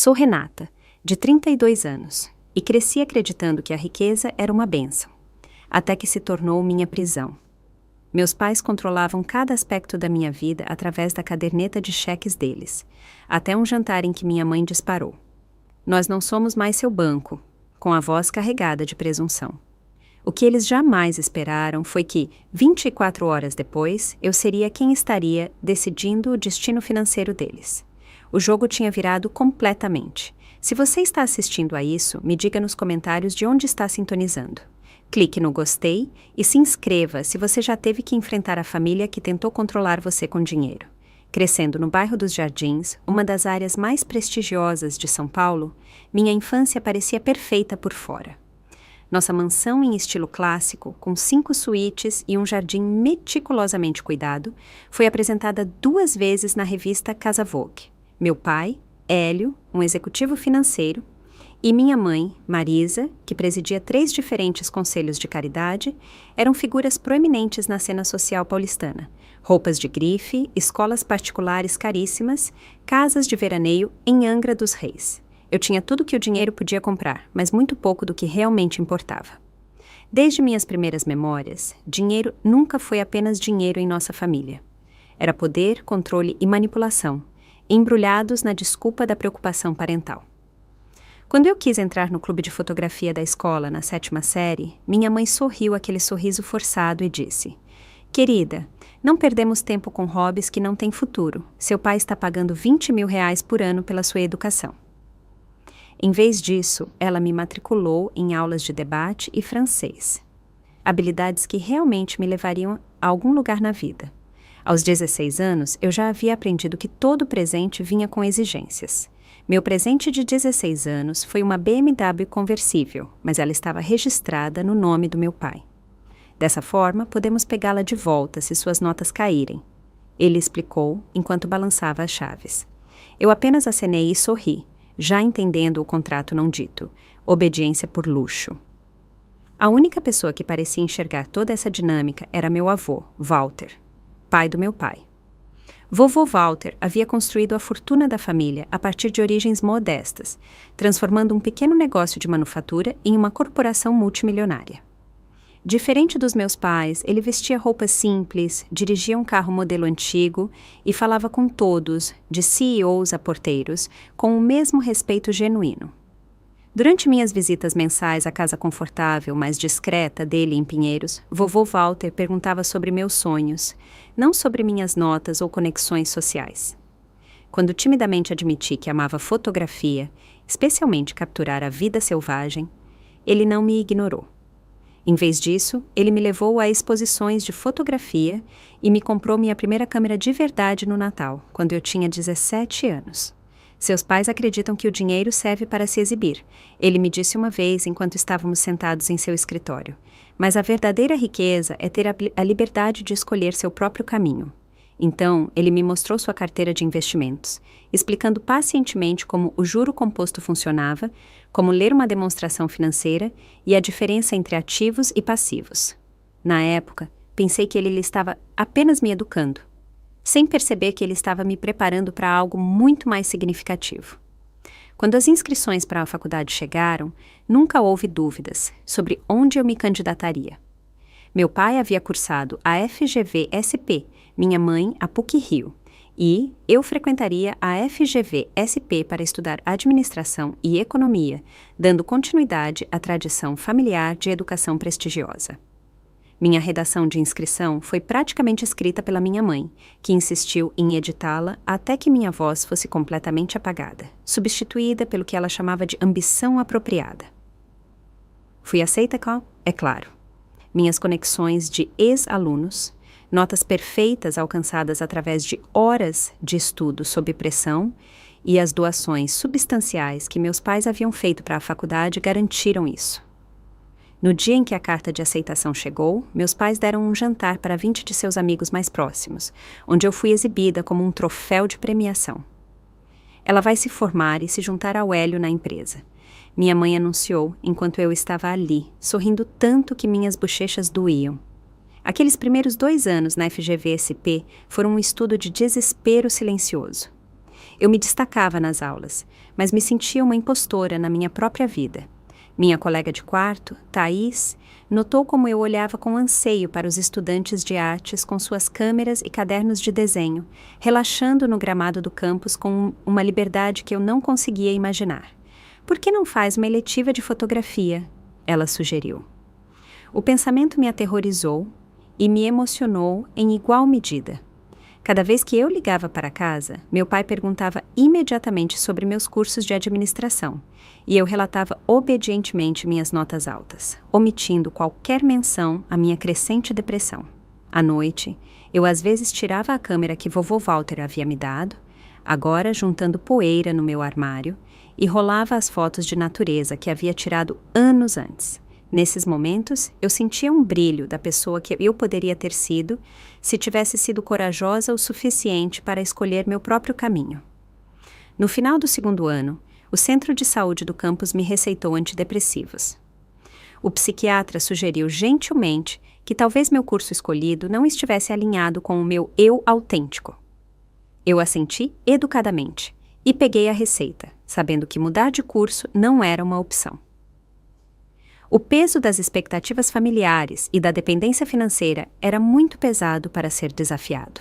Sou Renata, de 32 anos, e cresci acreditando que a riqueza era uma bênção, até que se tornou minha prisão. Meus pais controlavam cada aspecto da minha vida através da caderneta de cheques deles, até um jantar em que minha mãe disparou: "Nós não somos mais seu banco", com a voz carregada de presunção. O que eles jamais esperaram foi que, 24 horas depois, eu seria quem estaria decidindo o destino financeiro deles. O jogo tinha virado completamente. Se você está assistindo a isso, me diga nos comentários de onde está sintonizando. Clique no gostei e se inscreva se você já teve que enfrentar a família que tentou controlar você com dinheiro. Crescendo no bairro dos Jardins, uma das áreas mais prestigiosas de São Paulo, minha infância parecia perfeita por fora. Nossa mansão em estilo clássico, com 5 suítes e um jardim meticulosamente cuidado, foi apresentada 2 vezes na revista Casa Vogue. Meu pai, Hélio, um executivo financeiro, e minha mãe, Marisa, que presidia 3 diferentes conselhos de caridade, eram figuras proeminentes na cena social paulistana. Roupas de grife, escolas particulares caríssimas, casas de veraneio em Angra dos Reis. Eu tinha tudo que o dinheiro podia comprar, mas muito pouco do que realmente importava. Desde minhas primeiras memórias, dinheiro nunca foi apenas dinheiro em nossa família. Era poder, controle e manipulação, embrulhados na desculpa da preocupação parental. Quando eu quis entrar no clube de fotografia da escola na 7ª série, minha mãe sorriu aquele sorriso forçado e disse: "Querida, não perdemos tempo com hobbies que não têm futuro. Seu pai está pagando R$20 mil por ano pela sua educação." Em vez disso, ela me matriculou em aulas de debate e francês. Habilidades que realmente me levariam a algum lugar na vida. Aos 16 anos, eu já havia aprendido que todo presente vinha com exigências. Meu presente de 16 anos foi uma BMW conversível, mas ela estava registrada no nome do meu pai. Dessa forma, podemos pegá-la de volta se suas notas caírem. Ele explicou enquanto balançava as chaves. Eu apenas acenei e sorri, já entendendo o contrato não dito: obediência por luxo. A única pessoa que parecia enxergar toda essa dinâmica era meu avô, Walter, pai do meu pai. Vovô Walter havia construído a fortuna da família a partir de origens modestas, transformando um pequeno negócio de manufatura em uma corporação multimilionária. Diferente dos meus pais, ele vestia roupas simples, dirigia um carro modelo antigo e falava com todos, de CEOs a porteiros, com o mesmo respeito genuíno. Durante minhas visitas mensais à casa confortável, mas discreta dele em Pinheiros, vovô Walter perguntava sobre meus sonhos, não sobre minhas notas ou conexões sociais. Quando timidamente admiti que amava fotografia, especialmente capturar a vida selvagem, ele não me ignorou. Em vez disso, ele me levou a exposições de fotografia e me comprou minha primeira câmera de verdade no Natal, quando eu tinha 17 anos. Seus pais acreditam que o dinheiro serve para se exibir, ele me disse uma vez enquanto estávamos sentados em seu escritório. Mas a verdadeira riqueza é ter a liberdade de escolher seu próprio caminho. Então, ele me mostrou sua carteira de investimentos, explicando pacientemente como o juro composto funcionava, como ler uma demonstração financeira e a diferença entre ativos e passivos. Na época, pensei que ele estava apenas me educando, sem perceber que ele estava me preparando para algo muito mais significativo. Quando as inscrições para a faculdade chegaram, nunca houve dúvidas sobre onde eu me candidataria. Meu pai havia cursado a FGV-SP, minha mãe a PUC-Rio, e eu frequentaria a FGV-SP para estudar administração e economia, dando continuidade à tradição familiar de educação prestigiosa. Minha redação de inscrição foi praticamente escrita pela minha mãe, que insistiu em editá-la até que minha voz fosse completamente apagada, substituída pelo que ela chamava de ambição apropriada. Fui aceita, é claro. Minhas conexões de ex-alunos, notas perfeitas alcançadas através de horas de estudo sob pressão e as doações substanciais que meus pais haviam feito para a faculdade garantiram isso. No dia em que a carta de aceitação chegou, meus pais deram um jantar para 20 de seus amigos mais próximos, onde eu fui exibida como um troféu de premiação. Ela vai se formar e se juntar ao Hélio na empresa. Minha mãe anunciou enquanto eu estava ali, sorrindo tanto que minhas bochechas doíam. Aqueles primeiros 2 anos na FGV-SP foram um estudo de desespero silencioso. Eu me destacava nas aulas, mas me sentia uma impostora na minha própria vida. Minha colega de quarto, Thaís, notou como eu olhava com anseio para os estudantes de artes com suas câmeras e cadernos de desenho, relaxando no gramado do campus com uma liberdade que eu não conseguia imaginar. Por que não faz uma eletiva de fotografia? Ela sugeriu. O pensamento me aterrorizou e me emocionou em igual medida. Cada vez que eu ligava para casa, meu pai perguntava imediatamente sobre meus cursos de administração, e eu relatava obedientemente minhas notas altas, omitindo qualquer menção à minha crescente depressão. À noite, eu às vezes tirava a câmera que vovô Walter havia me dado, agora juntando poeira no meu armário, e rolava as fotos de natureza que havia tirado anos antes. Nesses momentos, eu sentia um brilho da pessoa que eu poderia ter sido se tivesse sido corajosa o suficiente para escolher meu próprio caminho. No final do 2º ano, o centro de saúde do campus me receitou antidepressivos. O psiquiatra sugeriu gentilmente que talvez meu curso escolhido não estivesse alinhado com o meu eu autêntico. Eu assenti educadamente e peguei a receita, sabendo que mudar de curso não era uma opção. O peso das expectativas familiares e da dependência financeira era muito pesado para ser desafiado.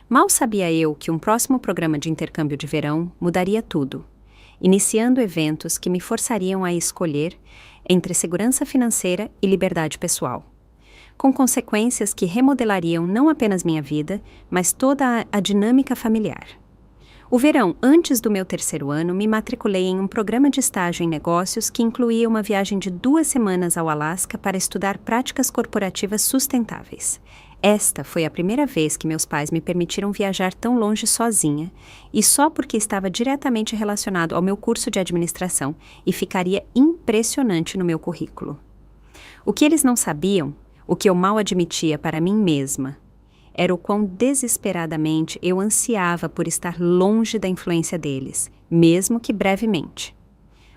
Mal sabia eu que um próximo programa de intercâmbio de verão mudaria tudo, iniciando eventos que me forçariam a escolher entre segurança financeira e liberdade pessoal, com consequências que remodelariam não apenas minha vida, mas toda a dinâmica familiar. O verão antes do meu 3º ano, me matriculei em um programa de estágio em negócios que incluía uma viagem de 2 semanas ao Alasca para estudar práticas corporativas sustentáveis. Esta foi a primeira vez que meus pais me permitiram viajar tão longe sozinha, e só porque estava diretamente relacionado ao meu curso de administração e ficaria impressionante no meu currículo. O que eles não sabiam, o que eu mal admitia para mim mesma, era o quão desesperadamente eu ansiava por estar longe da influência deles, mesmo que brevemente.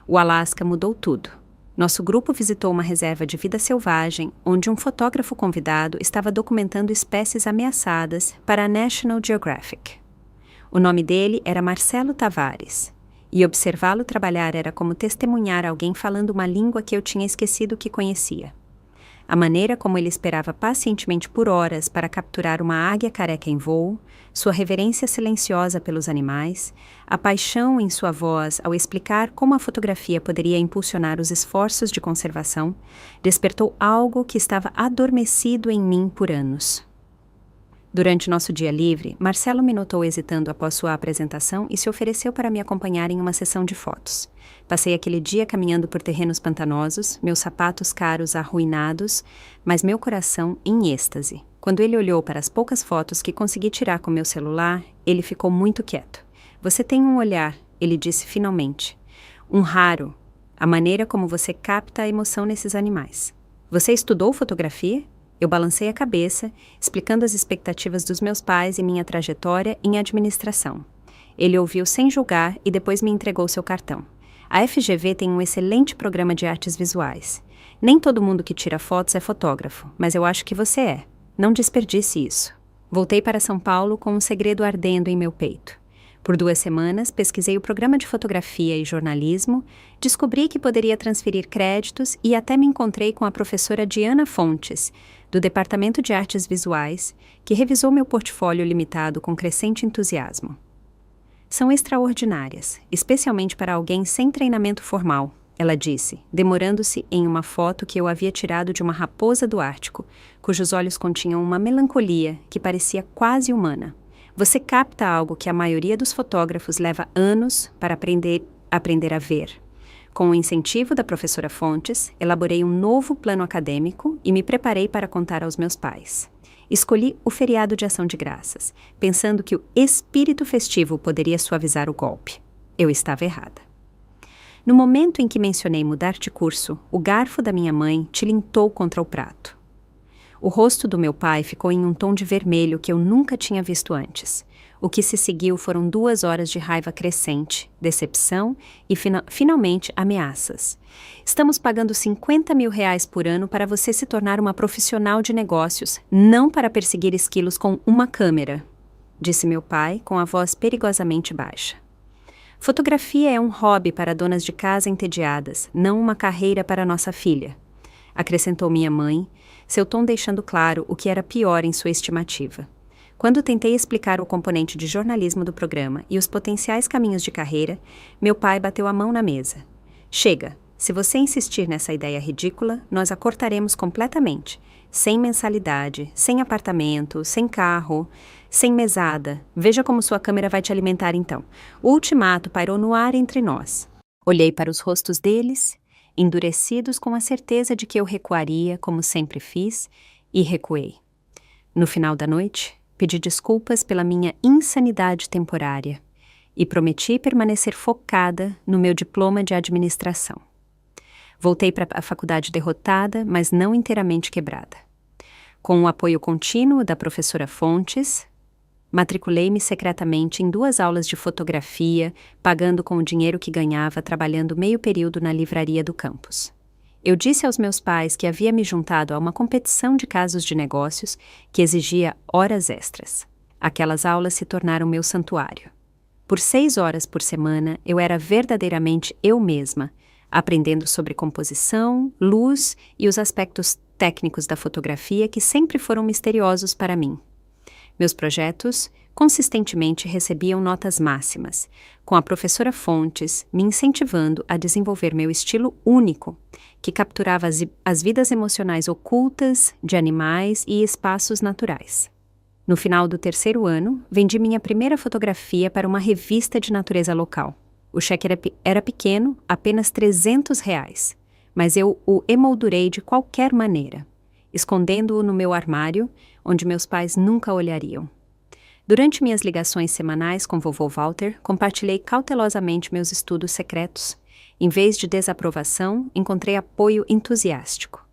O Alasca mudou tudo. Nosso grupo visitou uma reserva de vida selvagem, onde um fotógrafo convidado estava documentando espécies ameaçadas para a National Geographic. O nome dele era Marcelo Tavares, e observá-lo trabalhar era como testemunhar alguém falando uma língua que eu tinha esquecido que conhecia. A maneira como ele esperava pacientemente por horas para capturar uma águia careca em voo, sua reverência silenciosa pelos animais, a paixão em sua voz ao explicar como a fotografia poderia impulsionar os esforços de conservação, despertou algo que estava adormecido em mim por anos. Durante nosso dia livre, Marcelo me notou hesitando após sua apresentação e se ofereceu para me acompanhar em uma sessão de fotos. Passei aquele dia caminhando por terrenos pantanosos, meus sapatos caros arruinados, mas meu coração em êxtase. Quando ele olhou para as poucas fotos que consegui tirar com meu celular, ele ficou muito quieto. "Você tem um olhar", ele disse finalmente. "Um raro. A maneira como você capta a emoção nesses animais. Você estudou fotografia?" Eu balancei a cabeça, explicando as expectativas dos meus pais e minha trajetória em administração. Ele ouviu sem julgar e depois me entregou seu cartão. A FGV tem um excelente programa de artes visuais. Nem todo mundo que tira fotos é fotógrafo, mas eu acho que você é. Não desperdice isso. Voltei para São Paulo com um segredo ardendo em meu peito. Por 2 semanas, pesquisei o programa de fotografia e jornalismo, descobri que poderia transferir créditos e até me encontrei com a professora Diana Fontes, do Departamento de Artes Visuais, que revisou meu portfólio limitado com crescente entusiasmo. "São extraordinárias, especialmente para alguém sem treinamento formal", ela disse, demorando-se em uma foto que eu havia tirado de uma raposa do Ártico, cujos olhos continham uma melancolia que parecia quase humana. "Você capta algo que a maioria dos fotógrafos leva anos para aprender a ver." Com o incentivo da professora Fontes, elaborei um novo plano acadêmico e me preparei para contar aos meus pais. Escolhi o feriado de Ação de Graças, pensando que o espírito festivo poderia suavizar o golpe. Eu estava errada. No momento em que mencionei mudar de curso, o garfo da minha mãe tilintou contra o prato. O rosto do meu pai ficou em um tom de vermelho que eu nunca tinha visto antes. O que se seguiu foram 2 horas de raiva crescente, decepção e, finalmente, ameaças. "Estamos pagando R$50 mil por ano para você se tornar uma profissional de negócios, não para perseguir esquilos com uma câmera." disse meu pai com a voz perigosamente baixa. Fotografia é um hobby para donas de casa entediadas, não uma carreira para nossa filha, acrescentou minha mãe, seu tom deixando claro o que era pior em sua estimativa. Quando tentei explicar o componente de jornalismo do programa e os potenciais caminhos de carreira, meu pai bateu a mão na mesa. Chega, se você insistir nessa ideia ridícula, nós a cortaremos completamente. Sem mensalidade, sem apartamento, sem carro, sem mesada. Veja como sua câmera vai te alimentar então. O ultimato pairou no ar entre nós. Olhei para os rostos deles, endurecidos com a certeza de que eu recuaria, como sempre fiz, e recuei. No final da noite, pedi desculpas pela minha insanidade temporária e prometi permanecer focada no meu diploma de administração. Voltei para a faculdade derrotada, mas não inteiramente quebrada. Com o apoio contínuo da professora Fontes, matriculei-me secretamente em 2 aulas de fotografia, pagando com o dinheiro que ganhava trabalhando meio período na livraria do campus. Eu disse aos meus pais que havia me juntado a uma competição de casos de negócios que exigia horas extras. Aquelas aulas se tornaram meu santuário. Por 6 horas por semana, eu era verdadeiramente eu mesma, aprendendo sobre composição, luz e os aspectos técnicos da fotografia que sempre foram misteriosos para mim. Meus projetos consistentemente recebiam notas máximas, com a professora Fontes me incentivando a desenvolver meu estilo único, que capturava as vidas emocionais ocultas de animais e espaços naturais. No final do 3º ano, vendi minha primeira fotografia para uma revista de natureza local. O cheque era pequeno, apenas R$300, mas eu o emoldurei de qualquer maneira, escondendo-o no meu armário, onde meus pais nunca olhariam. Durante minhas ligações semanais com vovô Walter, compartilhei cautelosamente meus estudos secretos. Em vez de desaprovação, encontrei apoio entusiástico.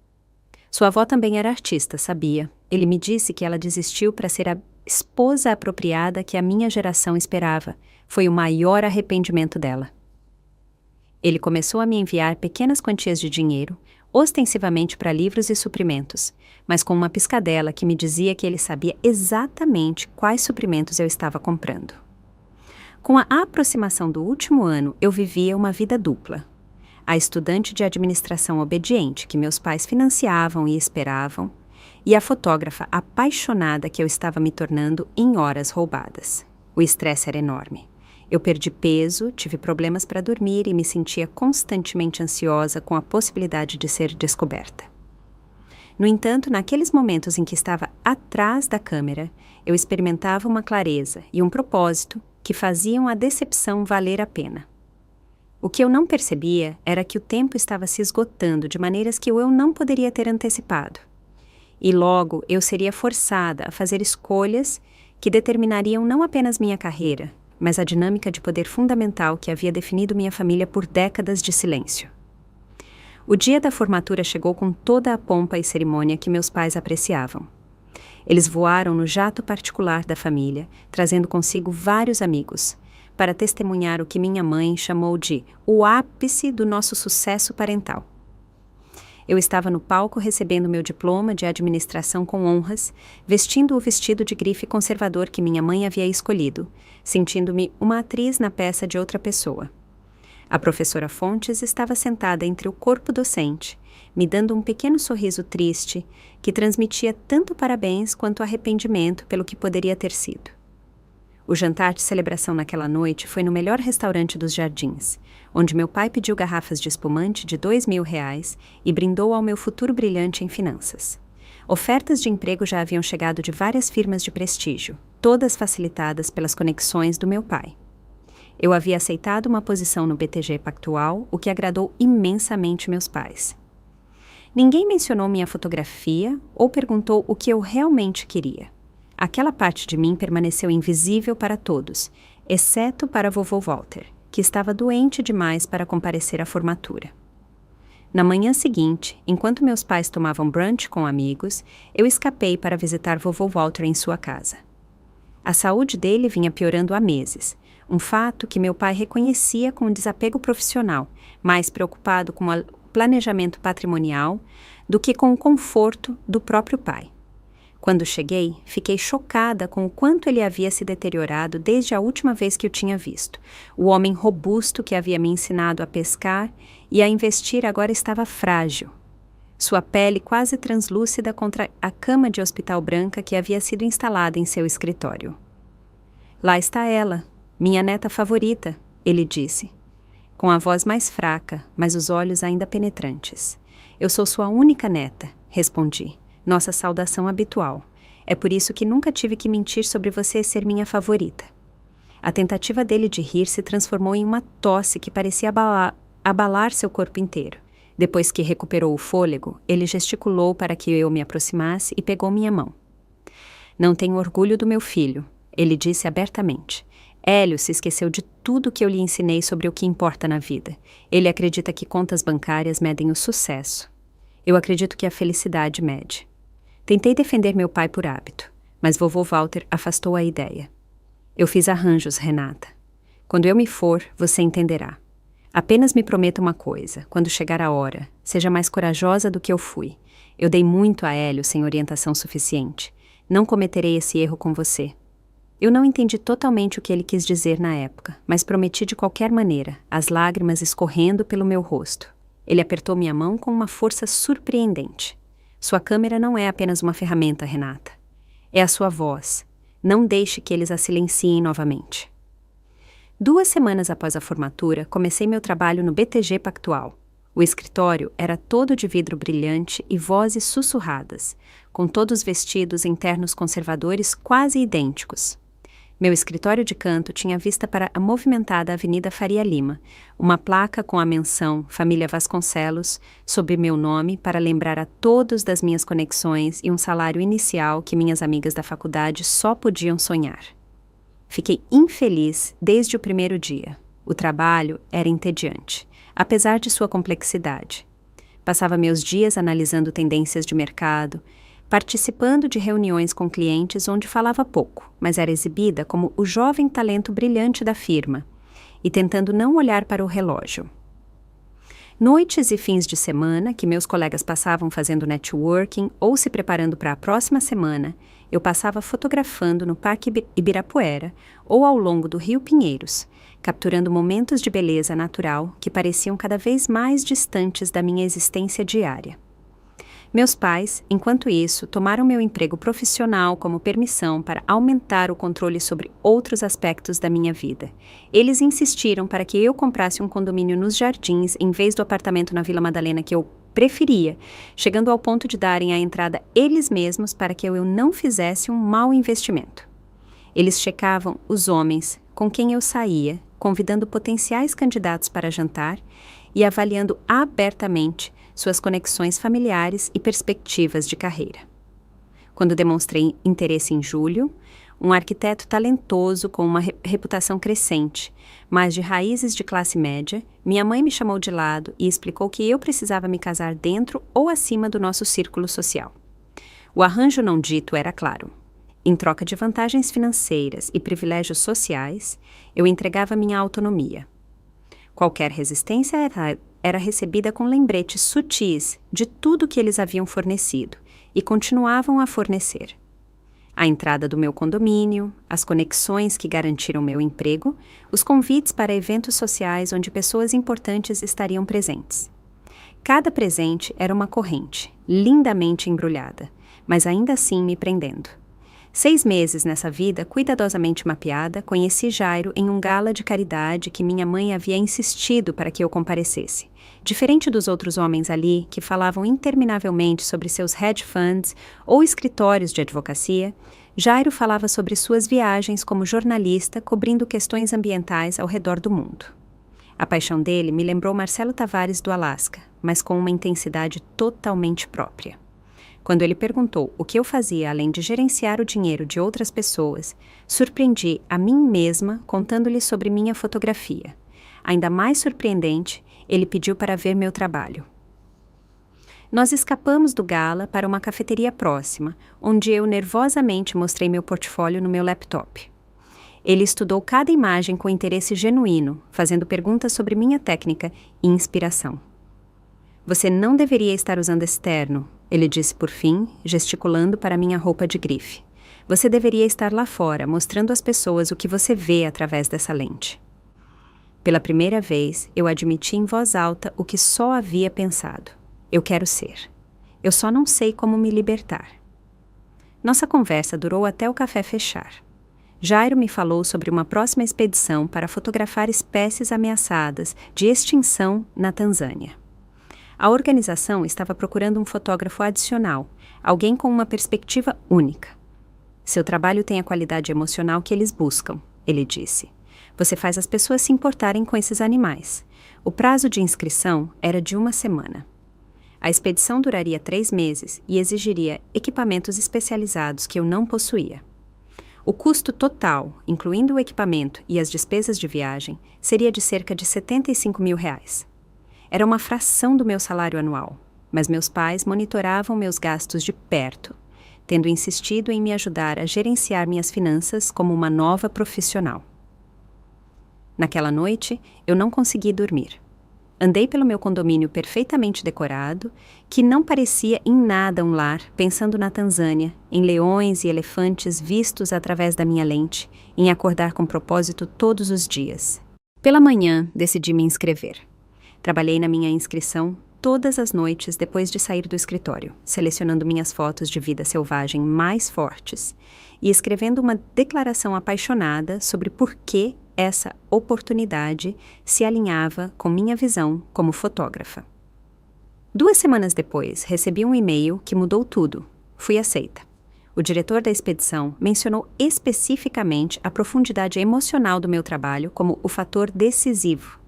Sua avó também era artista, sabia. Ele me disse que ela desistiu para ser a esposa apropriada que a minha geração esperava. Foi o maior arrependimento dela. Ele começou a me enviar pequenas quantias de dinheiro, ostensivamente para livros e suprimentos, mas com uma piscadela que me dizia que ele sabia exatamente quais suprimentos eu estava comprando. Com a aproximação do último ano, eu vivia uma vida dupla. A estudante de administração obediente que meus pais financiavam e esperavam, e a fotógrafa apaixonada que eu estava me tornando em horas roubadas. O estresse era enorme. Eu perdi peso, tive problemas para dormir e me sentia constantemente ansiosa com a possibilidade de ser descoberta. No entanto, naqueles momentos em que estava atrás da câmera, eu experimentava uma clareza e um propósito que faziam a decepção valer a pena. O que eu não percebia era que o tempo estava se esgotando de maneiras que eu não poderia ter antecipado. E logo eu seria forçada a fazer escolhas que determinariam não apenas minha carreira, mas a dinâmica de poder fundamental que havia definido minha família por décadas de silêncio. O dia da formatura chegou com toda a pompa e cerimônia que meus pais apreciavam. Eles voaram no jato particular da família, trazendo consigo vários amigos, para testemunhar o que minha mãe chamou de o ápice do nosso sucesso parental. Eu estava no palco recebendo meu diploma de administração com honras, vestindo o vestido de grife conservador que minha mãe havia escolhido, sentindo-me uma atriz na peça de outra pessoa. A professora Fontes estava sentada entre o corpo docente, me dando um pequeno sorriso triste que transmitia tanto parabéns quanto arrependimento pelo que poderia ter sido. O jantar de celebração naquela noite foi no melhor restaurante dos Jardins, onde meu pai pediu garrafas de espumante de R$2.000 e brindou ao meu futuro brilhante em finanças. Ofertas de emprego já haviam chegado de várias firmas de prestígio, todas facilitadas pelas conexões do meu pai. Eu havia aceitado uma posição no BTG Pactual, o que agradou imensamente meus pais. Ninguém mencionou minha fotografia ou perguntou o que eu realmente queria. Aquela parte de mim permaneceu invisível para todos, exceto para vovô Walter, que estava doente demais para comparecer à formatura. Na manhã seguinte, enquanto meus pais tomavam brunch com amigos, eu escapei para visitar vovô Walter em sua casa. A saúde dele vinha piorando há meses, um fato que meu pai reconhecia com o desapego profissional, mais preocupado com o planejamento patrimonial do que com o conforto do próprio pai. Quando cheguei, fiquei chocada com o quanto ele havia se deteriorado desde a última vez que o tinha visto. O homem robusto que havia me ensinado a pescar e a investir agora estava frágil. Sua pele quase translúcida contra a cama de hospital branca que havia sido instalada em seu escritório. Lá está ela, minha neta favorita, ele disse, com a voz mais fraca, mas os olhos ainda penetrantes. Eu sou sua única neta, respondi, nossa saudação habitual. É por isso que nunca tive que mentir sobre você ser minha favorita. A tentativa dele de rir se transformou em uma tosse que parecia abalar seu corpo inteiro. Depois que recuperou o fôlego, ele gesticulou para que eu me aproximasse e pegou minha mão. Não tenho orgulho do meu filho, ele disse abertamente. Hélio se esqueceu de tudo que eu lhe ensinei sobre o que importa na vida. Ele acredita que contas bancárias medem o sucesso. Eu acredito que a felicidade mede. Tentei defender meu pai por hábito, mas vovô Walter afastou a ideia. Eu fiz arranjos, Renata. Quando eu me for, você entenderá. Apenas me prometa uma coisa, quando chegar a hora, seja mais corajosa do que eu fui. Eu dei muito a Hélio sem orientação suficiente. Não cometerei esse erro com você. Eu não entendi totalmente o que ele quis dizer na época, mas prometi de qualquer maneira, as lágrimas escorrendo pelo meu rosto. Ele apertou minha mão com uma força surpreendente. Sua câmera não é apenas uma ferramenta, Renata. É a sua voz. Não deixe que eles a silenciem novamente. 2 semanas após a formatura, comecei meu trabalho no BTG Pactual. O escritório era todo de vidro brilhante e vozes sussurradas, com todos vestidos em ternos conservadores quase idênticos. Meu escritório de canto tinha vista para a movimentada Avenida Faria Lima, uma placa com a menção Família Vasconcelos sob meu nome para lembrar a todos das minhas conexões e um salário inicial que minhas amigas da faculdade só podiam sonhar. Fiquei infeliz desde o primeiro dia. O trabalho era entediante, apesar de sua complexidade. Passava meus dias analisando tendências de mercado, participando de reuniões com clientes onde falava pouco, mas era exibida como o jovem talento brilhante da firma, e tentando não olhar para o relógio. Noites e fins de semana, que meus colegas passavam fazendo networking ou se preparando para a próxima semana, eu passava fotografando no Parque Ibirapuera ou ao longo do Rio Pinheiros, capturando momentos de beleza natural que pareciam cada vez mais distantes da minha existência diária. Meus pais, enquanto isso, tomaram meu emprego profissional como permissão para aumentar o controle sobre outros aspectos da minha vida. Eles insistiram para que eu comprasse um condomínio nos Jardins em vez do apartamento na Vila Madalena que eu preferia, chegando ao ponto de darem a entrada eles mesmos para que eu não fizesse um mau investimento. Eles checavam os homens com quem eu saía, convidando potenciais candidatos para jantar e avaliando abertamente suas conexões familiares e perspectivas de carreira. Quando demonstrei interesse em Júlio, um arquiteto talentoso com uma reputação crescente, mas de raízes de classe média, minha mãe me chamou de lado e explicou que eu precisava me casar dentro ou acima do nosso círculo social. O arranjo não dito era claro. Em troca de vantagens financeiras e privilégios sociais, eu entregava minha autonomia. Qualquer resistência era recebida com lembretes sutis de tudo que eles haviam fornecido e continuavam a fornecer. A entrada do meu condomínio, as conexões que garantiram meu emprego, os convites para eventos sociais onde pessoas importantes estariam presentes. Cada presente era uma corrente, lindamente embrulhada, mas ainda assim me prendendo. 6 meses nessa vida cuidadosamente mapeada, conheci Jairo em um gala de caridade que minha mãe havia insistido para que eu comparecesse. Diferente dos outros homens ali, que falavam interminavelmente sobre seus hedge funds ou escritórios de advocacia, Jairo falava sobre suas viagens como jornalista cobrindo questões ambientais ao redor do mundo. A paixão dele me lembrou Marcelo Tavares do Alasca, mas com uma intensidade totalmente própria. Quando ele perguntou o que eu fazia além de gerenciar o dinheiro de outras pessoas, surpreendi a mim mesma contando-lhe sobre minha fotografia. Ainda mais surpreendente, ele pediu para ver meu trabalho. Nós escapamos do gala para uma cafeteria próxima, onde eu nervosamente mostrei meu portfólio no meu laptop. Ele estudou cada imagem com interesse genuíno, fazendo perguntas sobre minha técnica e inspiração. Você não deveria estar usando esse terno, ele disse por fim, gesticulando para minha roupa de grife. Você deveria estar lá fora, mostrando às pessoas o que você vê através dessa lente. Pela primeira vez, eu admiti em voz alta o que só havia pensado. Eu quero ser. Eu só não sei como me libertar. Nossa conversa durou até o café fechar. Jairo me falou sobre uma próxima expedição para fotografar espécies ameaçadas de extinção na Tanzânia. A organização estava procurando um fotógrafo adicional, alguém com uma perspectiva única. Seu trabalho tem a qualidade emocional que eles buscam, ele disse. Você faz as pessoas se importarem com esses animais. O prazo de inscrição era de 1 semana. A expedição duraria 3 meses e exigiria equipamentos especializados que eu não possuía. O custo total, incluindo o equipamento e as despesas de viagem, seria de cerca de R$75 mil. Era uma fração do meu salário anual, mas meus pais monitoravam meus gastos de perto, tendo insistido em me ajudar a gerenciar minhas finanças como uma nova profissional. Naquela noite, eu não consegui dormir. Andei pelo meu condomínio perfeitamente decorado, que não parecia em nada um lar, pensando na Tanzânia, em leões e elefantes vistos através da minha lente, em acordar com propósito todos os dias. Pela manhã, decidi me inscrever. Trabalhei na minha inscrição todas as noites depois de sair do escritório, selecionando minhas fotos de vida selvagem mais fortes e escrevendo uma declaração apaixonada sobre por que essa oportunidade se alinhava com minha visão como fotógrafa. 2 semanas depois, recebi um e-mail que mudou tudo. Fui aceita. O diretor da expedição mencionou especificamente a profundidade emocional do meu trabalho como o fator decisivo.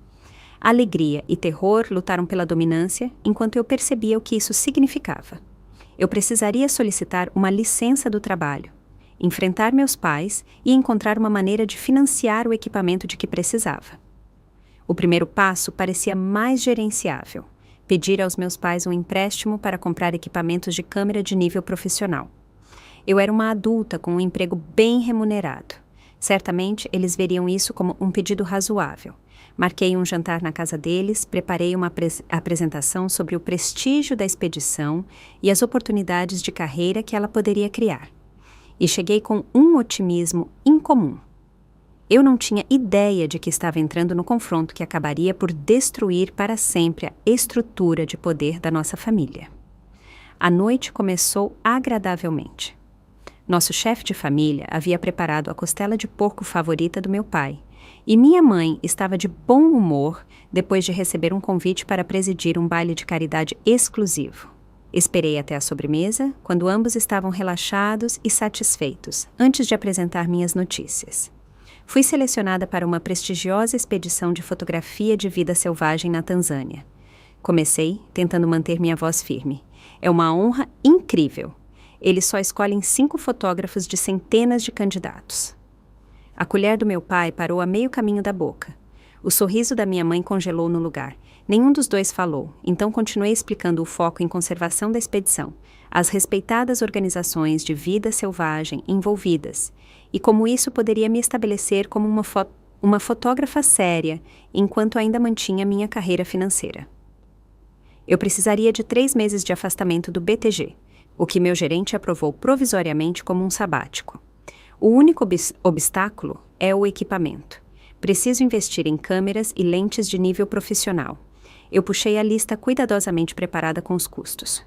Alegria e terror lutaram pela dominância enquanto eu percebia o que isso significava. Eu precisaria solicitar uma licença do trabalho, enfrentar meus pais e encontrar uma maneira de financiar o equipamento de que precisava. O primeiro passo parecia mais gerenciável: pedir aos meus pais um empréstimo para comprar equipamentos de câmera de nível profissional. Eu era uma adulta com um emprego bem remunerado. Certamente, eles veriam isso como um pedido razoável. Marquei um jantar na casa deles, preparei uma apresentação sobre o prestígio da expedição e as oportunidades de carreira que ela poderia criar. E cheguei com um otimismo incomum. Eu não tinha ideia de que estava entrando no confronto que acabaria por destruir para sempre a estrutura de poder da nossa família. A noite começou agradavelmente. Nosso chefe de família havia preparado a costela de porco favorita do meu pai, e minha mãe estava de bom humor depois de receber um convite para presidir um baile de caridade exclusivo. Esperei até a sobremesa, quando ambos estavam relaxados e satisfeitos, antes de apresentar minhas notícias. Fui selecionada para uma prestigiosa expedição de fotografia de vida selvagem na Tanzânia. Comecei tentando manter minha voz firme. É uma honra incrível. Eles só escolhem 5 fotógrafos de centenas de candidatos. A colher do meu pai parou a meio caminho da boca. O sorriso da minha mãe congelou no lugar. Nenhum dos dois falou, então continuei explicando o foco em conservação da expedição, as respeitadas organizações de vida selvagem envolvidas, e como isso poderia me estabelecer como uma fotógrafa séria, enquanto ainda mantinha minha carreira financeira. Eu precisaria de 3 meses de afastamento do BTG, o que meu gerente aprovou provisoriamente como um sabático. O único obstáculo é o equipamento. Preciso investir em câmeras e lentes de nível profissional. Eu puxei a lista cuidadosamente preparada com os custos.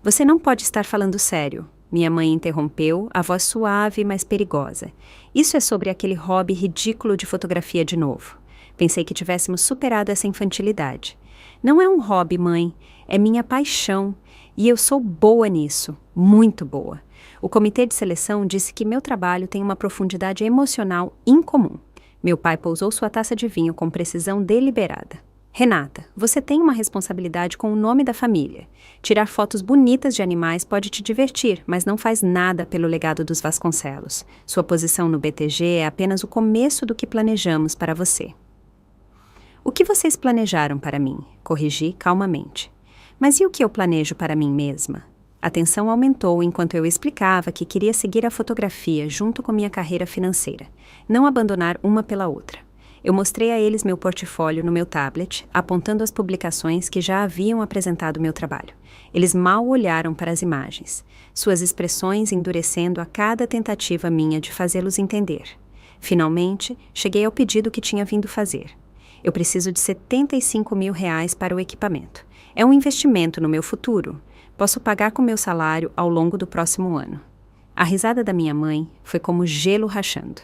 Você não pode estar falando sério, minha mãe interrompeu, a voz suave, mas perigosa. Isso é sobre aquele hobby ridículo de fotografia de novo. Pensei que tivéssemos superado essa infantilidade. Não é um hobby, mãe. É minha paixão. E eu sou boa nisso. Muito boa. O comitê de seleção disse que meu trabalho tem uma profundidade emocional incomum. Meu pai pousou sua taça de vinho com precisão deliberada. Renata, você tem uma responsabilidade com o nome da família. Tirar fotos bonitas de animais pode te divertir, mas não faz nada pelo legado dos Vasconcelos. Sua posição no BTG é apenas o começo do que planejamos para você. O que vocês planejaram para mim? Corrigi calmamente. Mas e o que eu planejo para mim mesma? A tensão aumentou enquanto eu explicava que queria seguir a fotografia junto com minha carreira financeira, não abandonar uma pela outra. Eu mostrei a eles meu portfólio no meu tablet, apontando as publicações que já haviam apresentado meu trabalho. Eles mal olharam para as imagens, suas expressões endurecendo a cada tentativa minha de fazê-los entender. Finalmente, cheguei ao pedido que tinha vindo fazer. Eu preciso de R$75 mil para o equipamento. É um investimento no meu futuro. Posso pagar com meu salário ao longo do próximo ano. A risada da minha mãe foi como gelo rachando.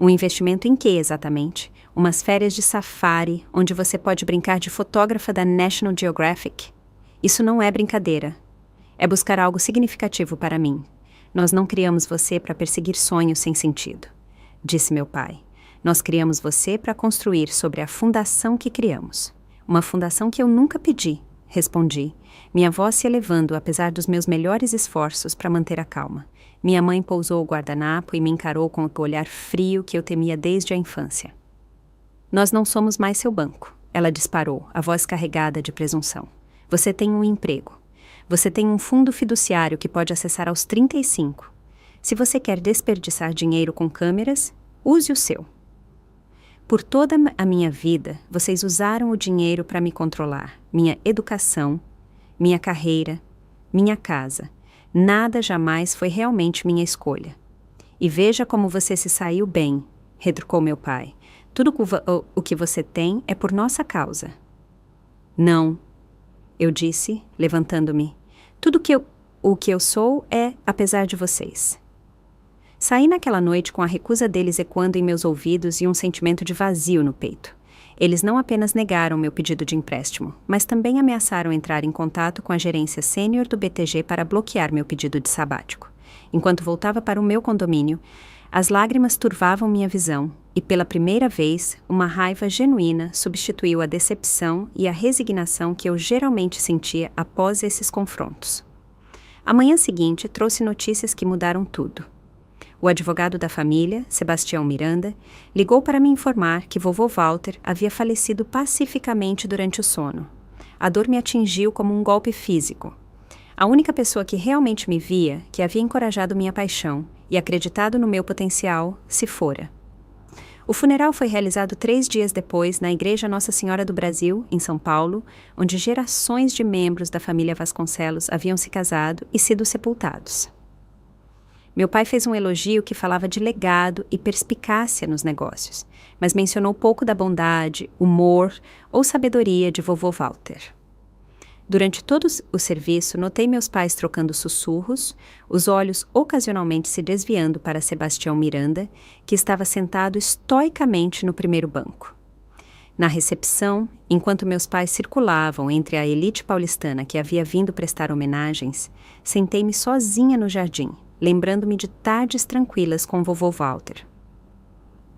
Um investimento em que exatamente? Umas férias de safari, onde você pode brincar de fotógrafa da National Geographic? Isso não é brincadeira. É buscar algo significativo para mim. Nós não criamos você para perseguir sonhos sem sentido, disse meu pai. Nós criamos você para construir sobre a fundação que criamos. Uma fundação que eu nunca pedi, respondi, minha voz se elevando apesar dos meus melhores esforços para manter a calma. Minha mãe pousou o guardanapo e me encarou com o olhar frio que eu temia desde a infância. Nós não somos mais seu banco, ela disparou, a voz carregada de presunção. Você tem um emprego. Você tem um fundo fiduciário que pode acessar aos 35. Se você quer desperdiçar dinheiro com câmeras, use o seu. Por toda a minha vida, vocês usaram o dinheiro para me controlar. Minha educação, minha carreira, minha casa. Nada jamais foi realmente minha escolha. E veja como você se saiu bem, retrucou meu pai. Tudo o que você tem é por nossa causa. Não, eu disse, levantando-me. Tudo o que eu sou é apesar de vocês. Saí naquela noite com a recusa deles ecoando em meus ouvidos e um sentimento de vazio no peito. Eles não apenas negaram meu pedido de empréstimo, mas também ameaçaram entrar em contato com a gerência sênior do BTG para bloquear meu pedido de sabático. Enquanto voltava para o meu condomínio, as lágrimas turvavam minha visão e, pela primeira vez, uma raiva genuína substituiu a decepção e a resignação que eu geralmente sentia após esses confrontos. A manhã seguinte trouxe notícias que mudaram tudo. O advogado da família, Sebastião Miranda, ligou para me informar que vovô Walter havia falecido pacificamente durante o sono. A dor me atingiu como um golpe físico. A única pessoa que realmente me via, que havia encorajado minha paixão e acreditado no meu potencial, se fora. O funeral foi realizado 3 dias depois na Igreja Nossa Senhora do Brasil, em São Paulo, onde gerações de membros da família Vasconcelos haviam se casado e sido sepultados. Meu pai fez um elogio que falava de legado e perspicácia nos negócios, mas mencionou pouco da bondade, humor ou sabedoria de vovô Walter. Durante todo o serviço, notei meus pais trocando sussurros, os olhos ocasionalmente se desviando para Sebastião Miranda, que estava sentado estoicamente no primeiro banco. Na recepção, enquanto meus pais circulavam entre a elite paulistana que havia vindo prestar homenagens, sentei-me sozinha no jardim, lembrando-me de tardes tranquilas com vovô Walter.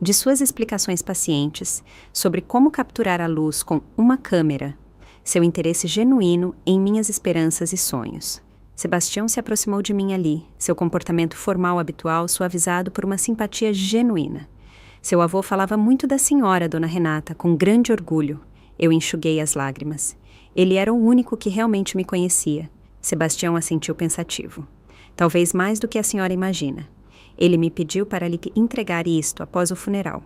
De suas explicações pacientes sobre como capturar a luz com uma câmera, seu interesse genuíno em minhas esperanças e sonhos. Sebastião se aproximou de mim ali, seu comportamento formal habitual suavizado por uma simpatia genuína. Seu avô falava muito da senhora, Dona Renata, com grande orgulho. Eu enxuguei as lágrimas. Ele era o único que realmente me conhecia. Sebastião assentiu pensativo. Talvez mais do que a senhora imagina. Ele me pediu para lhe entregar isto após o funeral.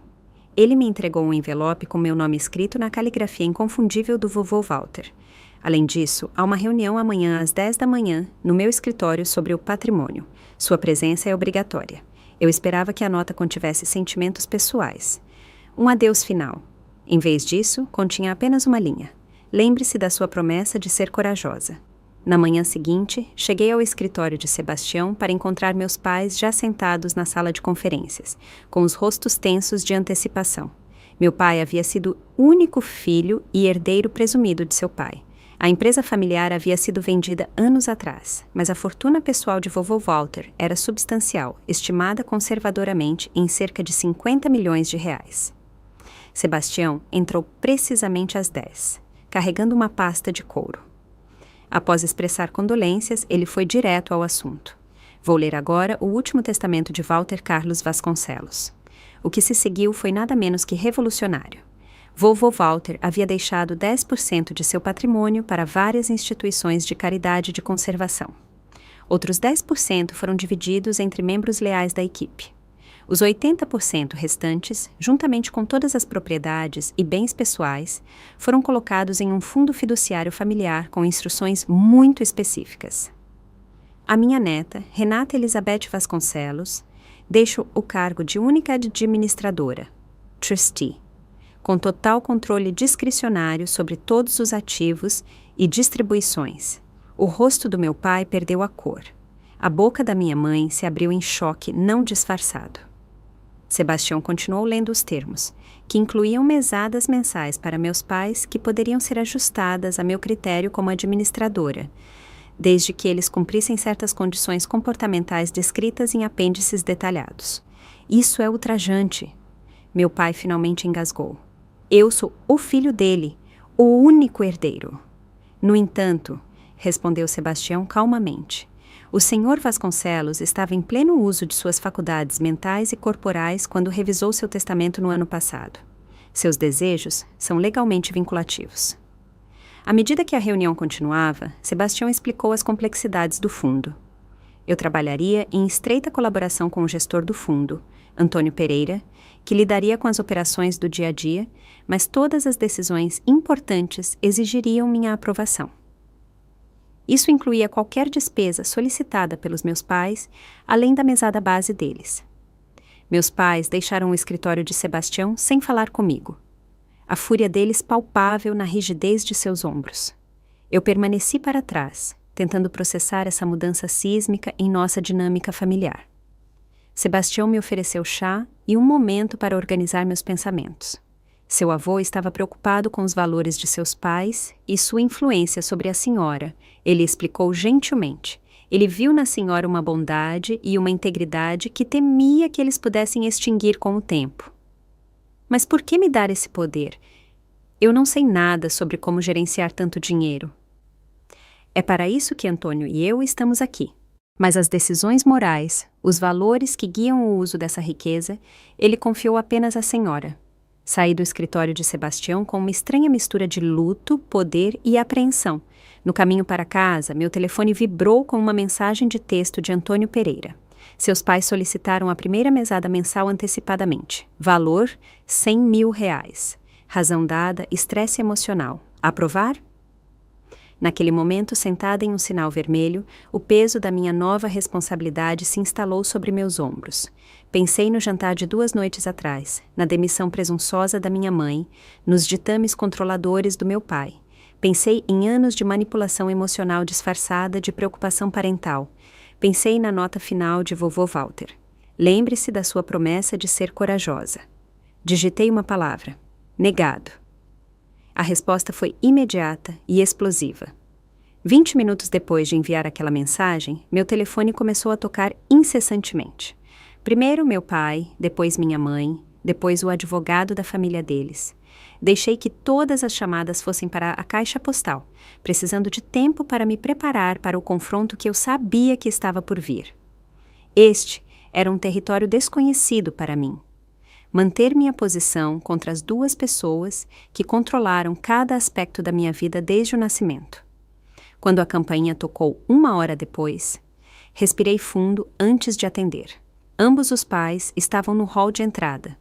Ele me entregou um envelope com meu nome escrito na caligrafia inconfundível do vovô Walter. Além disso, há uma reunião amanhã às 10 da manhã no meu escritório sobre o patrimônio. Sua presença é obrigatória. Eu esperava que a nota contivesse sentimentos pessoais. Um adeus final. Em vez disso, continha apenas uma linha. Lembre-se da sua promessa de ser corajosa. Na manhã seguinte, cheguei ao escritório de Sebastião para encontrar meus pais já sentados na sala de conferências, com os rostos tensos de antecipação. Meu pai havia sido o único filho e herdeiro presumido de seu pai. A empresa familiar havia sido vendida anos atrás, mas a fortuna pessoal de vovô Walter era substancial, estimada conservadoramente em cerca de 50 milhões de reais. Sebastião entrou precisamente às 10, carregando uma pasta de couro. Após expressar condolências, ele foi direto ao assunto. Vou ler agora o último testamento de Walter Carlos Vasconcelos. O que se seguiu foi nada menos que revolucionário. Vovô Walter havia deixado 10% de seu patrimônio para várias instituições de caridade e de conservação. Outros 10% foram divididos entre membros leais da equipe. Os 80% restantes, juntamente com todas as propriedades e bens pessoais, foram colocados em um fundo fiduciário familiar com instruções muito específicas. A minha neta, Renata Elizabeth Vasconcelos, deixa o cargo de única administradora, trustee, com total controle discricionário sobre todos os ativos e distribuições. O rosto do meu pai perdeu a cor. A boca da minha mãe se abriu em choque não disfarçado. Sebastião continuou lendo os termos, que incluíam mesadas mensais para meus pais que poderiam ser ajustadas a meu critério como administradora, desde que eles cumprissem certas condições comportamentais descritas em apêndices detalhados. Isso é ultrajante. Meu pai finalmente engasgou. Eu sou o filho dele, o único herdeiro. No entanto, respondeu Sebastião calmamente, o Sr. Vasconcelos estava em pleno uso de suas faculdades mentais e corporais quando revisou seu testamento no ano passado. Seus desejos são legalmente vinculativos. À medida que a reunião continuava, Sebastião explicou as complexidades do fundo. Eu trabalharia em estreita colaboração com o gestor do fundo, Antônio Pereira, que lidaria com as operações do dia a dia, mas todas as decisões importantes exigiriam minha aprovação. Isso incluía qualquer despesa solicitada pelos meus pais, além da mesada base deles. Meus pais deixaram o escritório de Sebastião sem falar comigo. A fúria deles palpável na rigidez de seus ombros. Eu permaneci para trás, tentando processar essa mudança sísmica em nossa dinâmica familiar. Sebastião me ofereceu chá e um momento para organizar meus pensamentos. Seu avô estava preocupado com os valores de seus pais e sua influência sobre a senhora. Ele explicou gentilmente. Ele viu na senhora uma bondade e uma integridade que temia que eles pudessem extinguir com o tempo. Mas por que me dar esse poder? Eu não sei nada sobre como gerenciar tanto dinheiro. É para isso que Antônio e eu estamos aqui. Mas as decisões morais, os valores que guiam o uso dessa riqueza, ele confiou apenas à senhora. Saí do escritório de Sebastião com uma estranha mistura de luto, poder e apreensão. No caminho para casa, meu telefone vibrou com uma mensagem de texto de Antônio Pereira. Seus pais solicitaram a primeira mesada mensal antecipadamente. Valor, R$100.000. Razão dada, estresse emocional. Aprovar? Naquele momento, sentada em um sinal vermelho, o peso da minha nova responsabilidade se instalou sobre meus ombros. Pensei no jantar de 2 noites atrás, na demissão presunçosa da minha mãe, nos ditames controladores do meu pai. Pensei em anos de manipulação emocional disfarçada de preocupação parental. Pensei na nota final de vovô Walter. Lembre-se da sua promessa de ser corajosa. Digitei uma palavra. Negado. A resposta foi imediata e explosiva. 20 minutos depois de enviar aquela mensagem, meu telefone começou a tocar incessantemente. Primeiro meu pai, depois minha mãe, depois o advogado da família deles. Deixei que todas as chamadas fossem para a caixa postal, precisando de tempo para me preparar para o confronto que eu sabia que estava por vir. Este era um território desconhecido para mim. Manter minha posição contra as 2 pessoas que controlaram cada aspecto da minha vida desde o nascimento. Quando a campainha tocou 1 hora depois, respirei fundo antes de atender. Ambos os pais estavam no hall de entrada.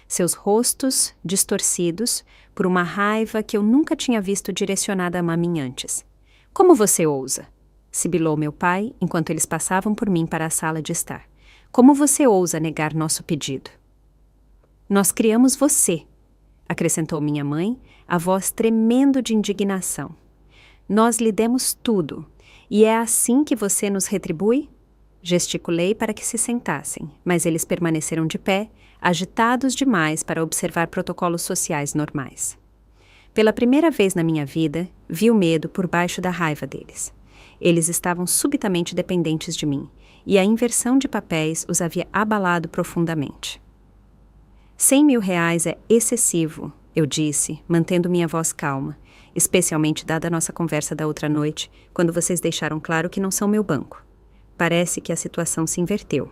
Seus rostos distorcidos por uma raiva que eu nunca tinha visto direcionada a mim antes. Como você ousa? Sibilou meu pai enquanto eles passavam por mim para a sala de estar. Como você ousa negar nosso pedido? Nós criamos você, acrescentou minha mãe, a voz tremendo de indignação. Nós lhe demos tudo, e é assim que você nos retribui? Gesticulei para que se sentassem, mas eles permaneceram de pé, agitados demais para observar protocolos sociais normais. Pela primeira vez na minha vida, vi o medo por baixo da raiva deles. Eles estavam subitamente dependentes de mim, e a inversão de papéis os havia abalado profundamente. R$100.000 é excessivo, eu disse, mantendo minha voz calma, especialmente dada a nossa conversa da outra noite, quando vocês deixaram claro que não são meu banco. Parece que a situação se inverteu.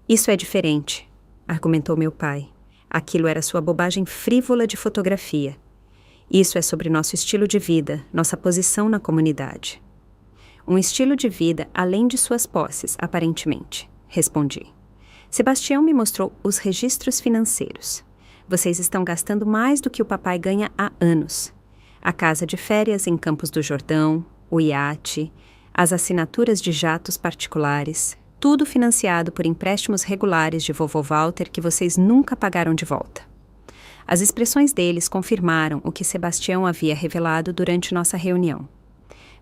Isso é diferente, argumentou meu pai. Aquilo era sua bobagem frívola de fotografia. Isso é sobre nosso estilo de vida, nossa posição na comunidade. Um estilo de vida além de suas posses, aparentemente, respondi. Sebastião me mostrou os registros financeiros. Vocês estão gastando mais do que o papai ganha há anos. A casa de férias em Campos do Jordão, o iate, as assinaturas de jatos particulares, tudo financiado por empréstimos regulares de vovô Walter que vocês nunca pagaram de volta. As expressões deles confirmaram o que Sebastião havia revelado durante nossa reunião.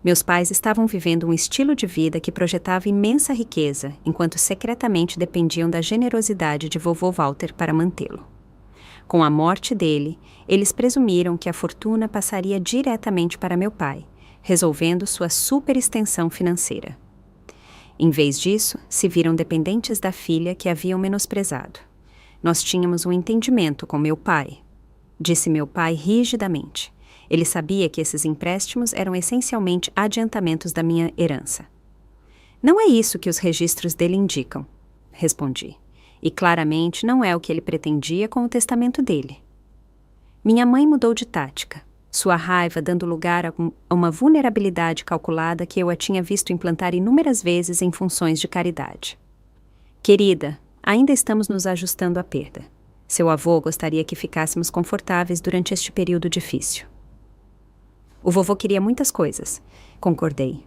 Meus pais estavam vivendo um estilo de vida que projetava imensa riqueza, enquanto secretamente dependiam da generosidade de vovô Walter para mantê-lo. Com a morte dele, eles presumiram que a fortuna passaria diretamente para meu pai, resolvendo sua superextensão financeira. Em vez disso, se viram dependentes da filha que haviam menosprezado. Nós tínhamos um entendimento com meu pai, disse meu pai rigidamente. Ele sabia que esses empréstimos eram essencialmente adiantamentos da minha herança. Não é isso que os registros dele indicam, respondi. E claramente não é o que ele pretendia com o testamento dele. Minha mãe mudou de tática, sua raiva dando lugar a uma vulnerabilidade calculada que eu a tinha visto implantar inúmeras vezes em funções de caridade. Querida, ainda estamos nos ajustando à perda. Seu avô gostaria que ficássemos confortáveis durante este período difícil. O vovô queria muitas coisas, concordei.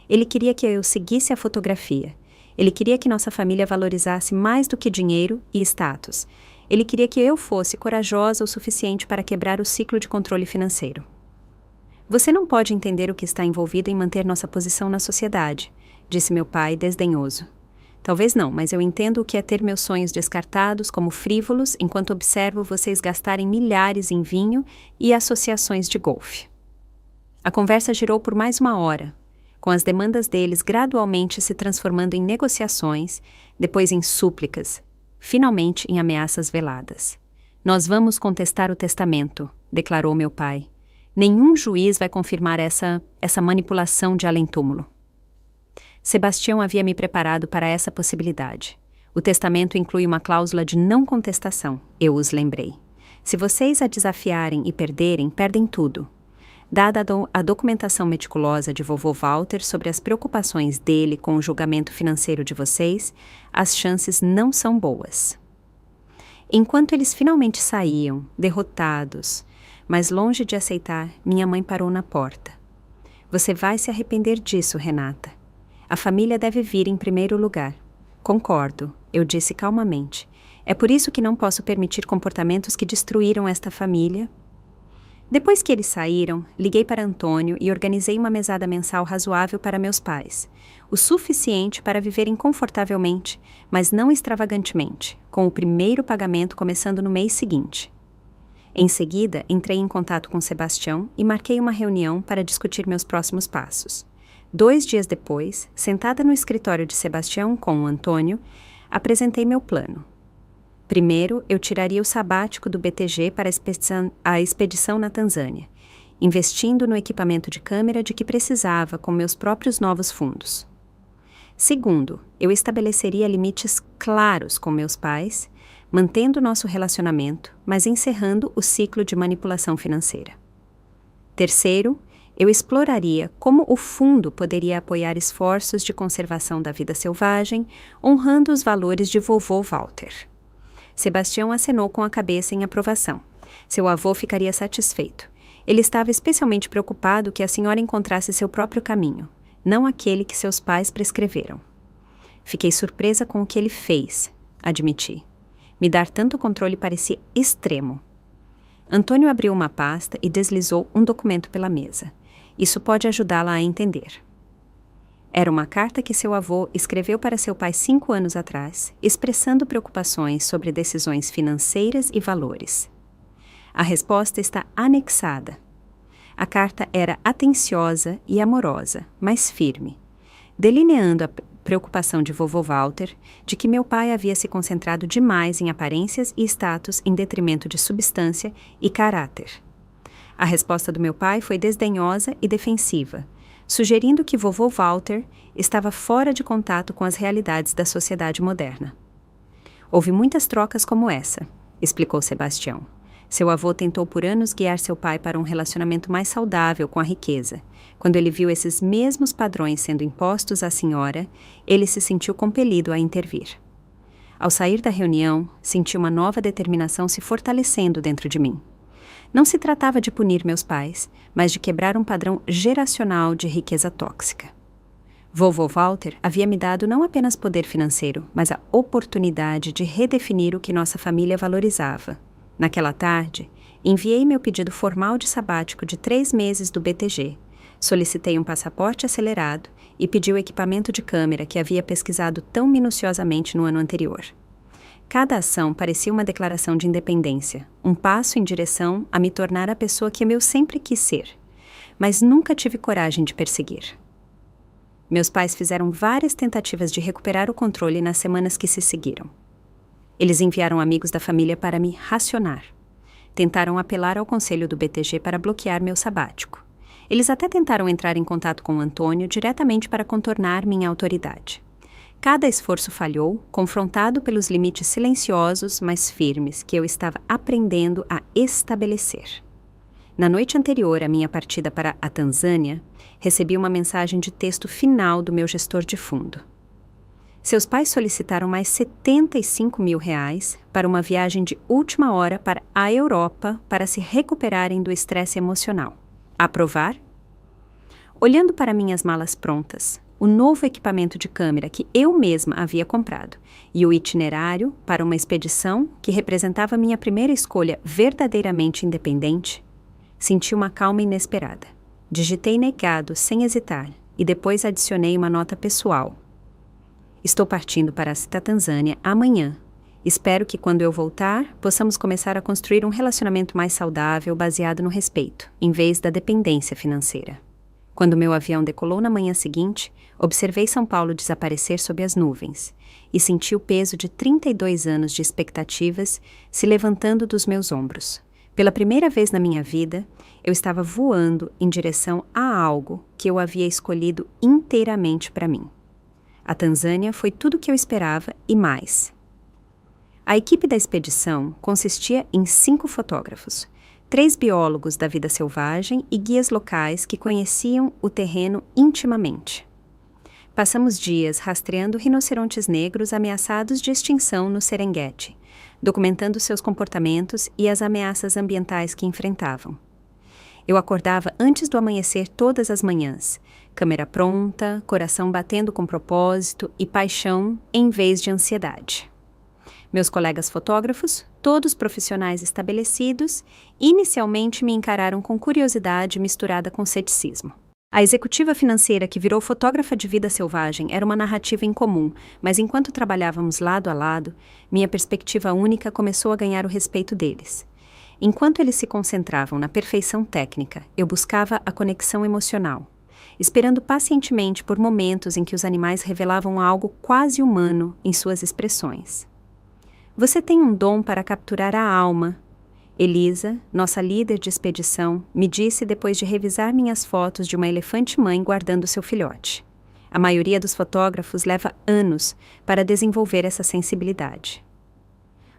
Ele queria que eu seguisse a fotografia. Ele queria que nossa família valorizasse mais do que dinheiro e status. Ele queria que eu fosse corajosa o suficiente para quebrar o ciclo de controle financeiro. Você não pode entender o que está envolvido em manter nossa posição na sociedade, disse meu pai desdenhoso. Talvez não, mas eu entendo o que é ter meus sonhos descartados como frívolos enquanto observo vocês gastarem milhares em vinho e associações de golfe. A conversa girou por mais 1 hora, com as demandas deles gradualmente se transformando em negociações, depois em súplicas, finalmente em ameaças veladas. Nós vamos contestar o testamento, declarou meu pai. Nenhum juiz vai confirmar essa manipulação de além-túmulo. Sebastião havia me preparado para essa possibilidade. O testamento inclui uma cláusula de não contestação, eu os lembrei. Se vocês a desafiarem e perderem, perdem tudo. Dada a documentação meticulosa de vovô Walter sobre as preocupações dele com o julgamento financeiro de vocês, as chances não são boas. Enquanto eles finalmente saíam, derrotados, mas longe de aceitar, minha mãe parou na porta. Você vai se arrepender disso, Renata. A família deve vir em primeiro lugar. Concordo, eu disse calmamente. É por isso que não posso permitir comportamentos que destruíram esta família. Depois que eles saíram, liguei para Antônio e organizei uma mesada mensal razoável para meus pais, o suficiente para viverem confortavelmente, mas não extravagantemente, com o primeiro pagamento começando no mês seguinte. Em seguida, entrei em contato com Sebastião e marquei uma reunião para discutir meus próximos passos. 2 dias depois, sentada no escritório de Sebastião com o Antônio, apresentei meu plano. Primeiro, eu tiraria o sabático do BTG para a expedição na Tanzânia, investindo no equipamento de câmera de que precisava com meus próprios novos fundos. Segundo, eu estabeleceria limites claros com meus pais, mantendo nosso relacionamento, mas encerrando o ciclo de manipulação financeira. Terceiro, eu exploraria como o fundo poderia apoiar esforços de conservação da vida selvagem, honrando os valores de vovô Walter. Sebastião acenou com a cabeça em aprovação. Seu avô ficaria satisfeito. Ele estava especialmente preocupado que a senhora encontrasse seu próprio caminho, não aquele que seus pais prescreveram. Fiquei surpresa com o que ele fez, admiti. Me dar tanto controle parecia extremo. Antônio abriu uma pasta e deslizou um documento pela mesa. Isso pode ajudá-la a entender. Era uma carta que seu avô escreveu para seu pai 5 anos atrás, expressando preocupações sobre decisões financeiras e valores. A resposta está anexada. A carta era atenciosa e amorosa, mas firme, delineando a preocupação de vovô Walter de que meu pai havia se concentrado demais em aparências e status em detrimento de substância e caráter. A resposta do meu pai foi desdenhosa e defensiva, sugerindo que vovô Walter estava fora de contato com as realidades da sociedade moderna. Houve muitas trocas como essa, explicou Sebastião. Seu avô tentou por anos guiar seu pai para um relacionamento mais saudável com a riqueza. Quando ele viu esses mesmos padrões sendo impostos à senhora, ele se sentiu compelido a intervir. Ao sair da reunião, senti uma nova determinação se fortalecendo dentro de mim. Não se tratava de punir meus pais, mas de quebrar um padrão geracional de riqueza tóxica. Vovô Walter havia me dado não apenas poder financeiro, mas a oportunidade de redefinir o que nossa família valorizava. Naquela tarde, enviei meu pedido formal de sabático de 3 meses do BTG, solicitei um passaporte acelerado e pedi o equipamento de câmera que havia pesquisado tão minuciosamente no ano anterior. Cada ação parecia uma declaração de independência, um passo em direção a me tornar a pessoa que eu sempre quis ser, mas nunca tive coragem de perseguir. Meus pais fizeram várias tentativas de recuperar o controle nas semanas que se seguiram. Eles enviaram amigos da família para me racionar. Tentaram apelar ao conselho do BTG para bloquear meu sabático. Eles até tentaram entrar em contato com o Antônio diretamente para contornar minha autoridade. Cada esforço falhou, confrontado pelos limites silenciosos, mas firmes, que eu estava aprendendo a estabelecer. Na noite anterior à minha partida para a Tanzânia, recebi uma mensagem de texto final do meu gestor de fundo. Seus pais solicitaram mais R$75 mil para uma viagem de última hora para a Europa para se recuperarem do estresse emocional. Aprovar? Olhando para minhas malas prontas, o novo equipamento de câmera que eu mesma havia comprado e o itinerário para uma expedição que representava minha primeira escolha verdadeiramente independente, senti uma calma inesperada. Digitei negado sem hesitar e depois adicionei uma nota pessoal. Estou partindo para a Tanzânia amanhã. Espero que quando eu voltar, possamos começar a construir um relacionamento mais saudável baseado no respeito, em vez da dependência financeira. Quando meu avião decolou na manhã seguinte, observei São Paulo desaparecer sob as nuvens e senti o peso de 32 anos de expectativas se levantando dos meus ombros. Pela primeira vez na minha vida, eu estava voando em direção a algo que eu havia escolhido inteiramente para mim. A Tanzânia foi tudo o que eu esperava e mais. A equipe da expedição consistia em 5 fotógrafos, 3 biólogos da vida selvagem e guias locais que conheciam o terreno intimamente. Passamos dias rastreando rinocerontes negros ameaçados de extinção no Serengeti, documentando seus comportamentos e as ameaças ambientais que enfrentavam. Eu acordava antes do amanhecer todas as manhãs, câmera pronta, coração batendo com propósito e paixão em vez de ansiedade. Meus colegas fotógrafos, todos profissionais estabelecidos, inicialmente me encararam com curiosidade misturada com ceticismo. A executiva financeira que virou fotógrafa de vida selvagem era uma narrativa incomum, mas enquanto trabalhávamos lado a lado, minha perspectiva única começou a ganhar o respeito deles. Enquanto eles se concentravam na perfeição técnica, eu buscava a conexão emocional, esperando pacientemente por momentos em que os animais revelavam algo quase humano em suas expressões. Você tem um dom para capturar a alma, Elisa, nossa líder de expedição, me disse depois de revisar minhas fotos de uma elefante-mãe guardando seu filhote. A maioria dos fotógrafos leva anos para desenvolver essa sensibilidade.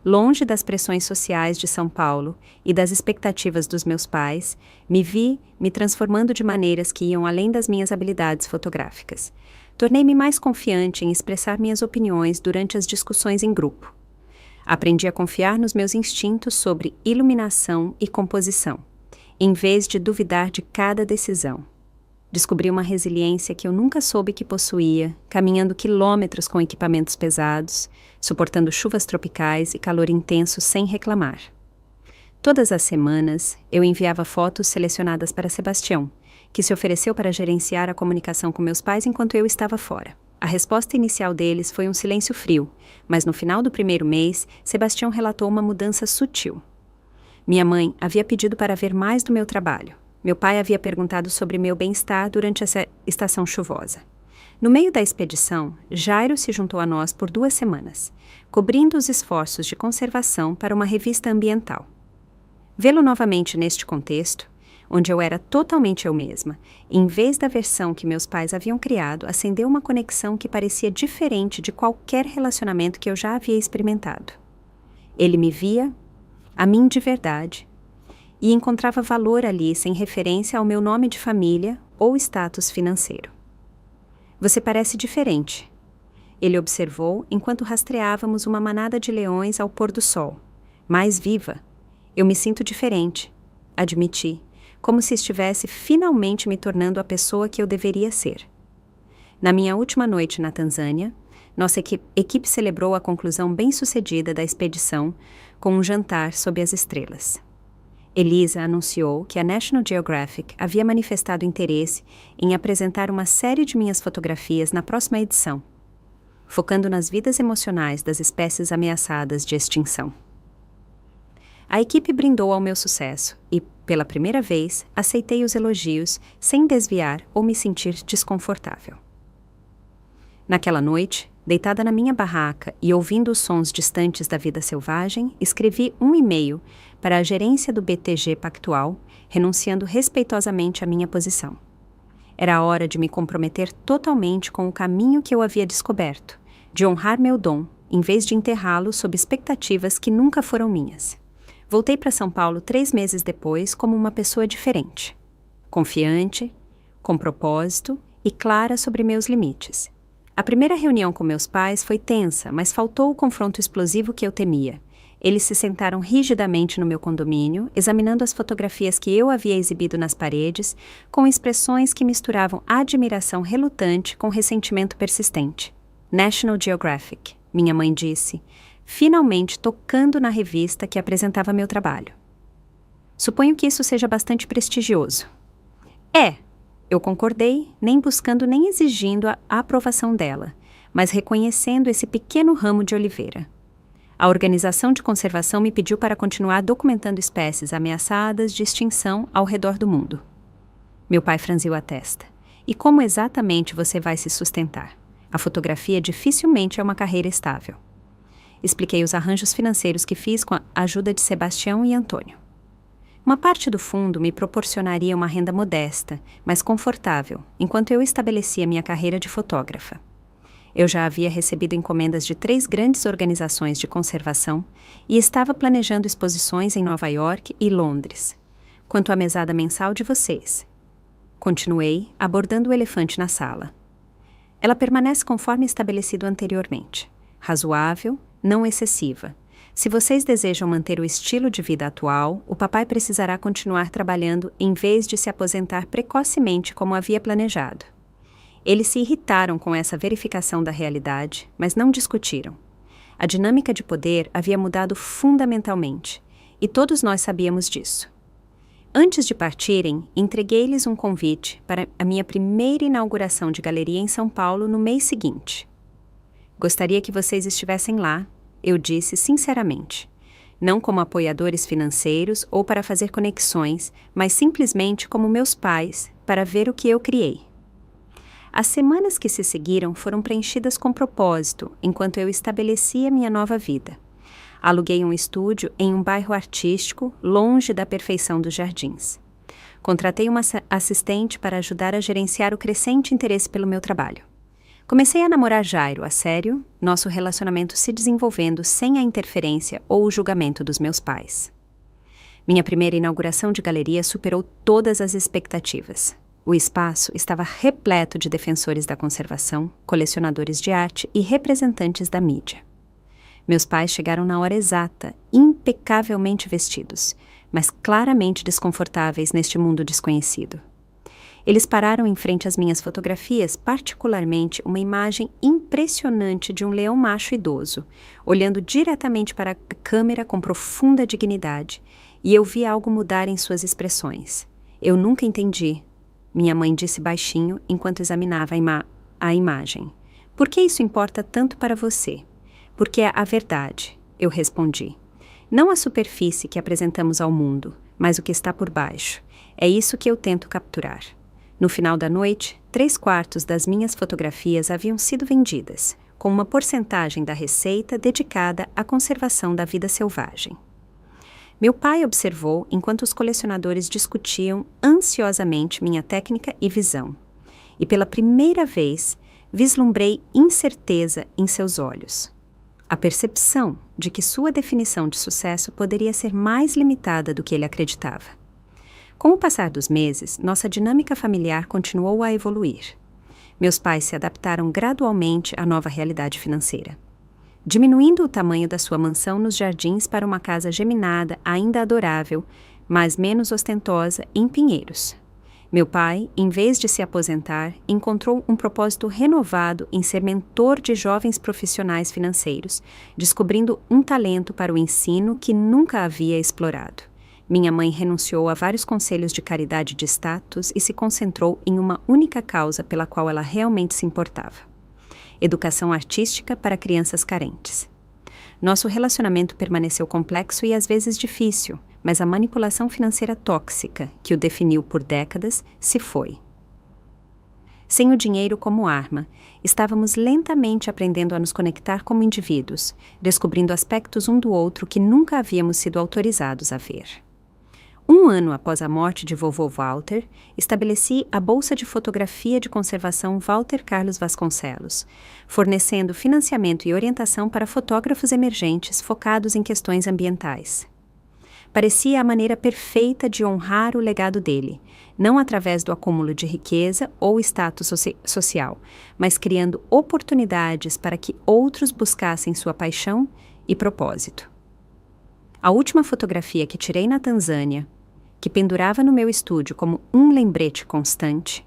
Longe das pressões sociais de São Paulo e das expectativas dos meus pais, me vi me transformando de maneiras que iam além das minhas habilidades fotográficas. Tornei-me mais confiante em expressar minhas opiniões durante as discussões em grupo. Aprendi a confiar nos meus instintos sobre iluminação e composição, em vez de duvidar de cada decisão. Descobri uma resiliência que eu nunca soube que possuía, caminhando quilômetros com equipamentos pesados, suportando chuvas tropicais e calor intenso sem reclamar. Todas as semanas, eu enviava fotos selecionadas para Sebastião, que se ofereceu para gerenciar a comunicação com meus pais enquanto eu estava fora. A resposta inicial deles foi um silêncio frio, mas no final do primeiro mês, Sebastião relatou uma mudança sutil. Minha mãe havia pedido para ver mais do meu trabalho. Meu pai havia perguntado sobre meu bem-estar durante essa estação chuvosa. No meio da expedição, Jairo se juntou a nós por 2 semanas, cobrindo os esforços de conservação para uma revista ambiental. Vê-lo novamente neste contexto, onde eu era totalmente eu mesma, em vez da versão que meus pais haviam criado, acendeu uma conexão que parecia diferente de qualquer relacionamento que eu já havia experimentado. Ele me via, a mim de verdade, e encontrava valor ali sem referência ao meu nome de família ou status financeiro. Você parece diferente. Ele observou enquanto rastreávamos uma manada de leões ao pôr do sol. Mais viva. Eu me sinto diferente, admiti, como se estivesse finalmente me tornando a pessoa que eu deveria ser. Na minha última noite na Tanzânia, nossa equipe celebrou a conclusão bem-sucedida da expedição com um jantar sob as estrelas. Elisa anunciou que a National Geographic havia manifestado interesse em apresentar uma série de minhas fotografias na próxima edição, focando nas vidas emocionais das espécies ameaçadas de extinção. A equipe brindou ao meu sucesso e, pela primeira vez, aceitei os elogios sem desviar ou me sentir desconfortável. Naquela noite, deitada na minha barraca e ouvindo os sons distantes da vida selvagem, escrevi um e-mail para a gerência do BTG Pactual, renunciando respeitosamente à minha posição. Era a hora de me comprometer totalmente com o caminho que eu havia descoberto, de honrar meu dom, em vez de enterrá-lo sob expectativas que nunca foram minhas. Voltei para São Paulo 3 meses depois como uma pessoa diferente, confiante, com propósito e clara sobre meus limites. A primeira reunião com meus pais foi tensa, mas faltou o confronto explosivo que eu temia. Eles se sentaram rigidamente no meu condomínio, examinando as fotografias que eu havia exibido nas paredes, com expressões que misturavam admiração relutante com ressentimento persistente. National Geographic, minha mãe disse, finalmente tocando na revista que apresentava meu trabalho. Suponho que isso seja bastante prestigioso. É, eu concordei, nem buscando nem exigindo a aprovação dela, mas reconhecendo esse pequeno ramo de oliveira. A Organização de Conservação me pediu para continuar documentando espécies ameaçadas de extinção ao redor do mundo. Meu pai franziu a testa. E como exatamente você vai se sustentar? A fotografia dificilmente é uma carreira estável. Expliquei os arranjos financeiros que fiz com a ajuda de Sebastião e Antônio. Uma parte do fundo me proporcionaria uma renda modesta, mas confortável, enquanto eu estabelecia minha carreira de fotógrafa. Eu já havia recebido encomendas de 3 grandes organizações de conservação e estava planejando exposições em Nova York e Londres. Quanto à mesada mensal de vocês? Continuei, abordando o elefante na sala. Ela permanece conforme estabelecido anteriormente. Razoável, não excessiva. Se vocês desejam manter o estilo de vida atual, o papai precisará continuar trabalhando em vez de se aposentar precocemente como havia planejado. Eles se irritaram com essa verificação da realidade, mas não discutiram. A dinâmica de poder havia mudado fundamentalmente, e todos nós sabíamos disso. Antes de partirem, entreguei-lhes um convite para a minha primeira inauguração de galeria em São Paulo no mês seguinte. Gostaria que vocês estivessem lá, eu disse sinceramente. Não como apoiadores financeiros ou para fazer conexões, mas simplesmente como meus pais, para ver o que eu criei. As semanas que se seguiram foram preenchidas com propósito, enquanto eu estabelecia minha nova vida. Aluguei um estúdio em um bairro artístico, longe da perfeição dos jardins. Contratei uma assistente para ajudar a gerenciar o crescente interesse pelo meu trabalho. Comecei a namorar Jairo a sério, nosso relacionamento se desenvolvendo sem a interferência ou o julgamento dos meus pais. Minha primeira inauguração de galeria superou todas as expectativas. O espaço estava repleto de defensores da conservação, colecionadores de arte e representantes da mídia. Meus pais chegaram na hora exata, impecavelmente vestidos, mas claramente desconfortáveis neste mundo desconhecido. Eles pararam em frente às minhas fotografias, particularmente uma imagem impressionante de um leão macho idoso, olhando diretamente para a câmera com profunda dignidade, e eu vi algo mudar em suas expressões. Eu nunca entendi. Minha mãe disse baixinho enquanto examinava a imagem. Por que isso importa tanto para você? Porque é a verdade, eu respondi. Não a superfície que apresentamos ao mundo, mas o que está por baixo. É isso que eu tento capturar. No final da noite, 3/4 das minhas fotografias haviam sido vendidas, com uma porcentagem da receita dedicada à conservação da vida selvagem. Meu pai observou enquanto os colecionadores discutiam ansiosamente minha técnica e visão. E pela primeira vez, vislumbrei incerteza em seus olhos. A percepção de que sua definição de sucesso poderia ser mais limitada do que ele acreditava. Com o passar dos meses, nossa dinâmica familiar continuou a evoluir. Meus pais se adaptaram gradualmente à nova realidade financeira, diminuindo o tamanho da sua mansão nos jardins para uma casa geminada ainda adorável, mas menos ostentosa, em Pinheiros. Meu pai, em vez de se aposentar, encontrou um propósito renovado em ser mentor de jovens profissionais financeiros, descobrindo um talento para o ensino que nunca havia explorado. Minha mãe renunciou a vários conselhos de caridade de status e se concentrou em uma única causa pela qual ela realmente se importava: educação artística para crianças carentes. Nosso relacionamento permaneceu complexo e às vezes difícil, mas a manipulação financeira tóxica, que o definiu por décadas, se foi. Sem o dinheiro como arma, estávamos lentamente aprendendo a nos conectar como indivíduos, descobrindo aspectos um do outro que nunca havíamos sido autorizados a ver. Um ano após a morte de vovô Walter, estabeleci a Bolsa de Fotografia de Conservação Walter Carlos Vasconcelos, fornecendo financiamento e orientação para fotógrafos emergentes focados em questões ambientais. Parecia a maneira perfeita de honrar o legado dele, não através do acúmulo de riqueza ou status social, mas criando oportunidades para que outros buscassem sua paixão e propósito. A última fotografia que tirei na Tanzânia, que pendurava no meu estúdio como um lembrete constante,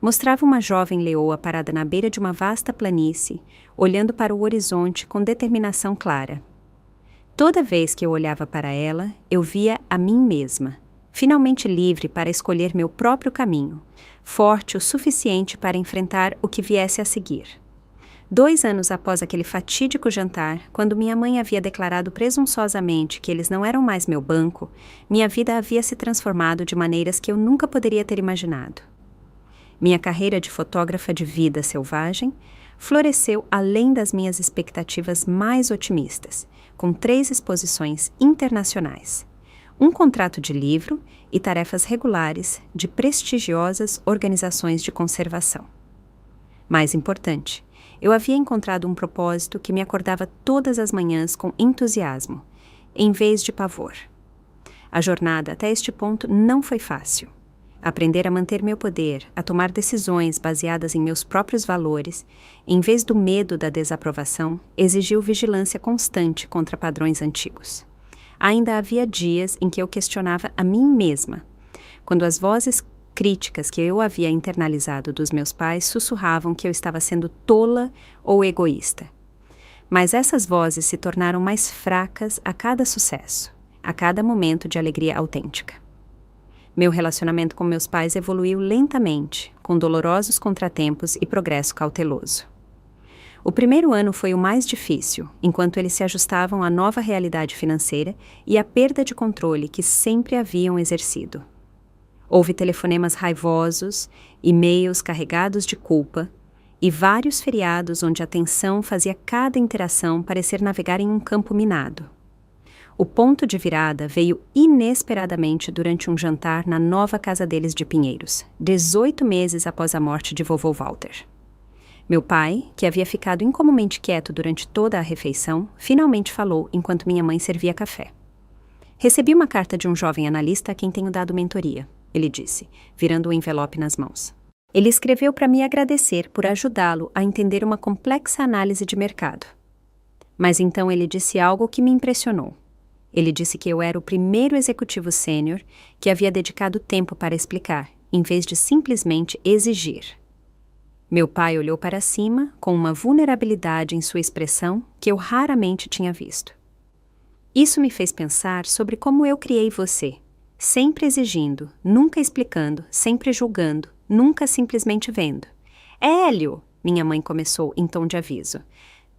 mostrava uma jovem leoa parada na beira de uma vasta planície, olhando para o horizonte com determinação clara. Toda vez que eu olhava para ela, eu via a mim mesma, finalmente livre para escolher meu próprio caminho, forte o suficiente para enfrentar o que viesse a seguir. 2 anos após aquele fatídico jantar, quando minha mãe havia declarado presunçosamente que eles não eram mais meu banco, minha vida havia se transformado de maneiras que eu nunca poderia ter imaginado. Minha carreira de fotógrafa de vida selvagem floresceu além das minhas expectativas mais otimistas, com 3 exposições internacionais, um contrato de livro e tarefas regulares de prestigiosas organizações de conservação. Mais importante, eu havia encontrado um propósito que me acordava todas as manhãs com entusiasmo, em vez de pavor. A jornada até este ponto não foi fácil. Aprender a manter meu poder, a tomar decisões baseadas em meus próprios valores, em vez do medo da desaprovação, exigiu vigilância constante contra padrões antigos. Ainda havia dias em que eu questionava a mim mesma, quando as vozes críticas que eu havia internalizado dos meus pais sussurravam que eu estava sendo tola ou egoísta. Mas essas vozes se tornaram mais fracas a cada sucesso, a cada momento de alegria autêntica. Meu relacionamento com meus pais evoluiu lentamente, com dolorosos contratempos e progresso cauteloso. O primeiro ano foi o mais difícil, enquanto eles se ajustavam à nova realidade financeira e à perda de controle que sempre haviam exercido. Houve telefonemas raivosos, e-mails carregados de culpa e vários feriados onde a tensão fazia cada interação parecer navegar em um campo minado. O ponto de virada veio inesperadamente durante um jantar na nova casa deles de Pinheiros, 18 meses após a morte de vovô Walter. Meu pai, que havia ficado incomumente quieto durante toda a refeição, finalmente falou enquanto minha mãe servia café. Recebi uma carta de um jovem analista a quem tenho dado mentoria, ele disse, virando o envelope nas mãos. Ele escreveu para me agradecer por ajudá-lo a entender uma complexa análise de mercado. Mas então ele disse algo que me impressionou. Ele disse que eu era o primeiro executivo sênior que havia dedicado tempo para explicar, em vez de simplesmente exigir. Meu pai olhou para cima com uma vulnerabilidade em sua expressão que eu raramente tinha visto. Isso me fez pensar sobre como eu criei você, sempre exigindo, nunca explicando, sempre julgando, nunca simplesmente vendo. Hélio, minha mãe começou em tom de aviso.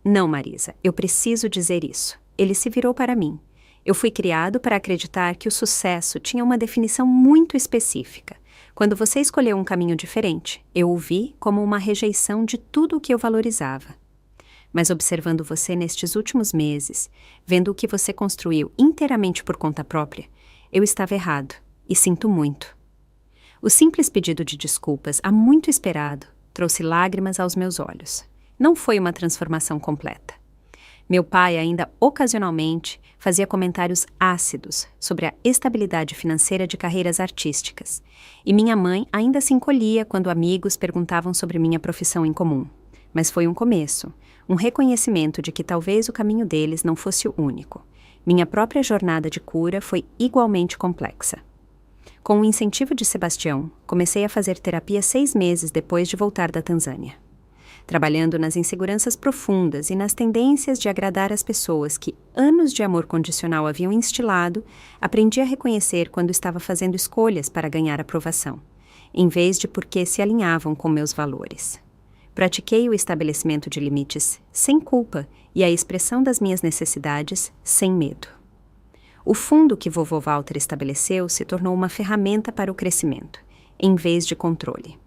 Não, Marisa, eu preciso dizer isso. Ele se virou para mim. Eu fui criado para acreditar que o sucesso tinha uma definição muito específica. Quando você escolheu um caminho diferente, eu o vi como uma rejeição de tudo o que eu valorizava. Mas observando você nestes últimos meses, vendo o que você construiu inteiramente por conta própria, eu estava errado, e sinto muito. O simples pedido de desculpas, há muito esperado, trouxe lágrimas aos meus olhos. Não foi uma transformação completa. Meu pai ainda ocasionalmente fazia comentários ácidos sobre a estabilidade financeira de carreiras artísticas, e minha mãe ainda se encolhia quando amigos perguntavam sobre minha profissão em comum. Mas foi um começo, um reconhecimento de que talvez o caminho deles não fosse o único. Minha própria jornada de cura foi igualmente complexa. Com o incentivo de Sebastião, comecei a fazer terapia 6 meses depois de voltar da Tanzânia. Trabalhando nas inseguranças profundas e nas tendências de agradar as pessoas que anos de amor condicional haviam instilado, aprendi a reconhecer quando estava fazendo escolhas para ganhar aprovação, em vez de porque se alinhavam com meus valores. Pratiquei o estabelecimento de limites sem culpa e a expressão das minhas necessidades sem medo. O fundo que vovô Walter estabeleceu se tornou uma ferramenta para o crescimento, em vez de controle.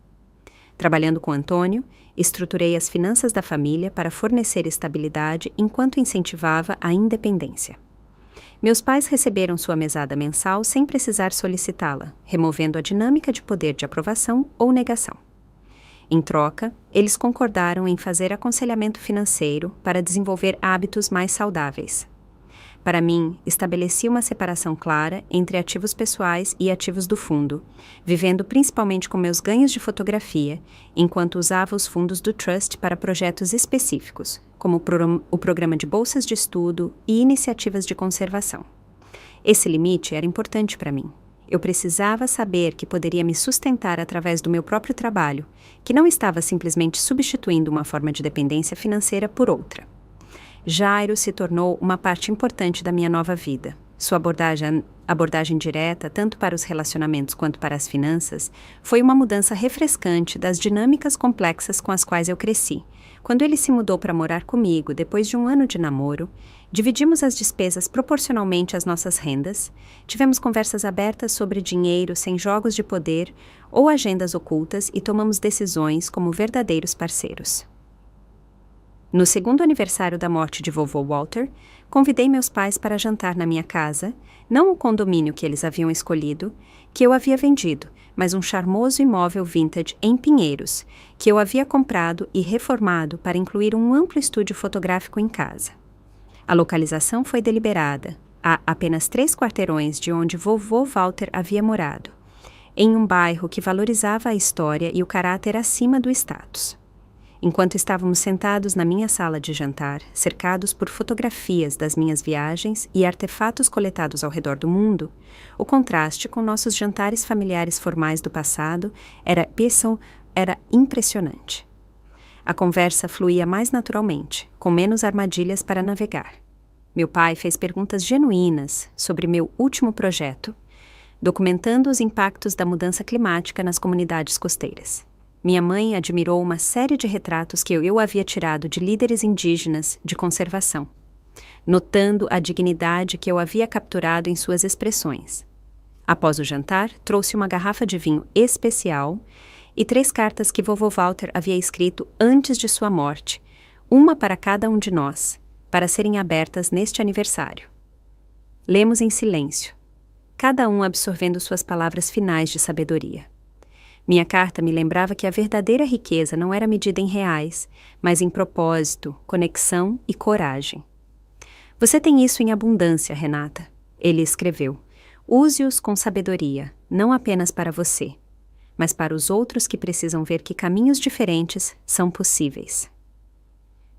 Trabalhando com Antônio, estruturei as finanças da família para fornecer estabilidade enquanto incentivava a independência. Meus pais receberam sua mesada mensal sem precisar solicitá-la, removendo a dinâmica de poder de aprovação ou negação. Em troca, eles concordaram em fazer aconselhamento financeiro para desenvolver hábitos mais saudáveis. Para mim, estabeleci uma separação clara entre ativos pessoais e ativos do fundo, vivendo principalmente com meus ganhos de fotografia, enquanto usava os fundos do Trust para projetos específicos, como o programa de bolsas de estudo e iniciativas de conservação. Esse limite era importante para mim. Eu precisava saber que poderia me sustentar através do meu próprio trabalho, que não estava simplesmente substituindo uma forma de dependência financeira por outra. Jairo se tornou uma parte importante da minha nova vida. Sua abordagem direta, tanto para os relacionamentos quanto para as finanças, foi uma mudança refrescante das dinâmicas complexas com as quais eu cresci. Quando ele se mudou para morar comigo, depois de um ano de namoro, dividimos as despesas proporcionalmente às nossas rendas, tivemos conversas abertas sobre dinheiro sem jogos de poder ou agendas ocultas e tomamos decisões como verdadeiros parceiros. No segundo aniversário da morte de vovô Walter, convidei meus pais para jantar na minha casa, não o condomínio que eles haviam escolhido, que eu havia vendido, mas um charmoso imóvel vintage em Pinheiros, que eu havia comprado e reformado para incluir um amplo estúdio fotográfico em casa. A localização foi deliberada, a apenas 3 quarteirões de onde vovô Walter havia morado, em um bairro que valorizava a história e o caráter acima do status. Enquanto estávamos sentados na minha sala de jantar, cercados por fotografias das minhas viagens e artefatos coletados ao redor do mundo, o contraste com nossos jantares familiares formais do passado era impressionante. A conversa fluía mais naturalmente, com menos armadilhas para navegar. Meu pai fez perguntas genuínas sobre meu último projeto, documentando os impactos da mudança climática nas comunidades costeiras. Minha mãe admirou uma série de retratos que eu havia tirado de líderes indígenas de conservação, notando a dignidade que eu havia capturado em suas expressões. Após o jantar, trouxe uma garrafa de vinho especial e 3 cartas que vovô Walter havia escrito antes de sua morte, uma para cada um de nós, para serem abertas neste aniversário. Lemos em silêncio, cada um absorvendo suas palavras finais de sabedoria. Minha carta me lembrava que a verdadeira riqueza não era medida em reais, mas em propósito, conexão e coragem. Você tem isso em abundância, Renata, ele escreveu. Use-os com sabedoria, não apenas para você, mas para os outros que precisam ver que caminhos diferentes são possíveis.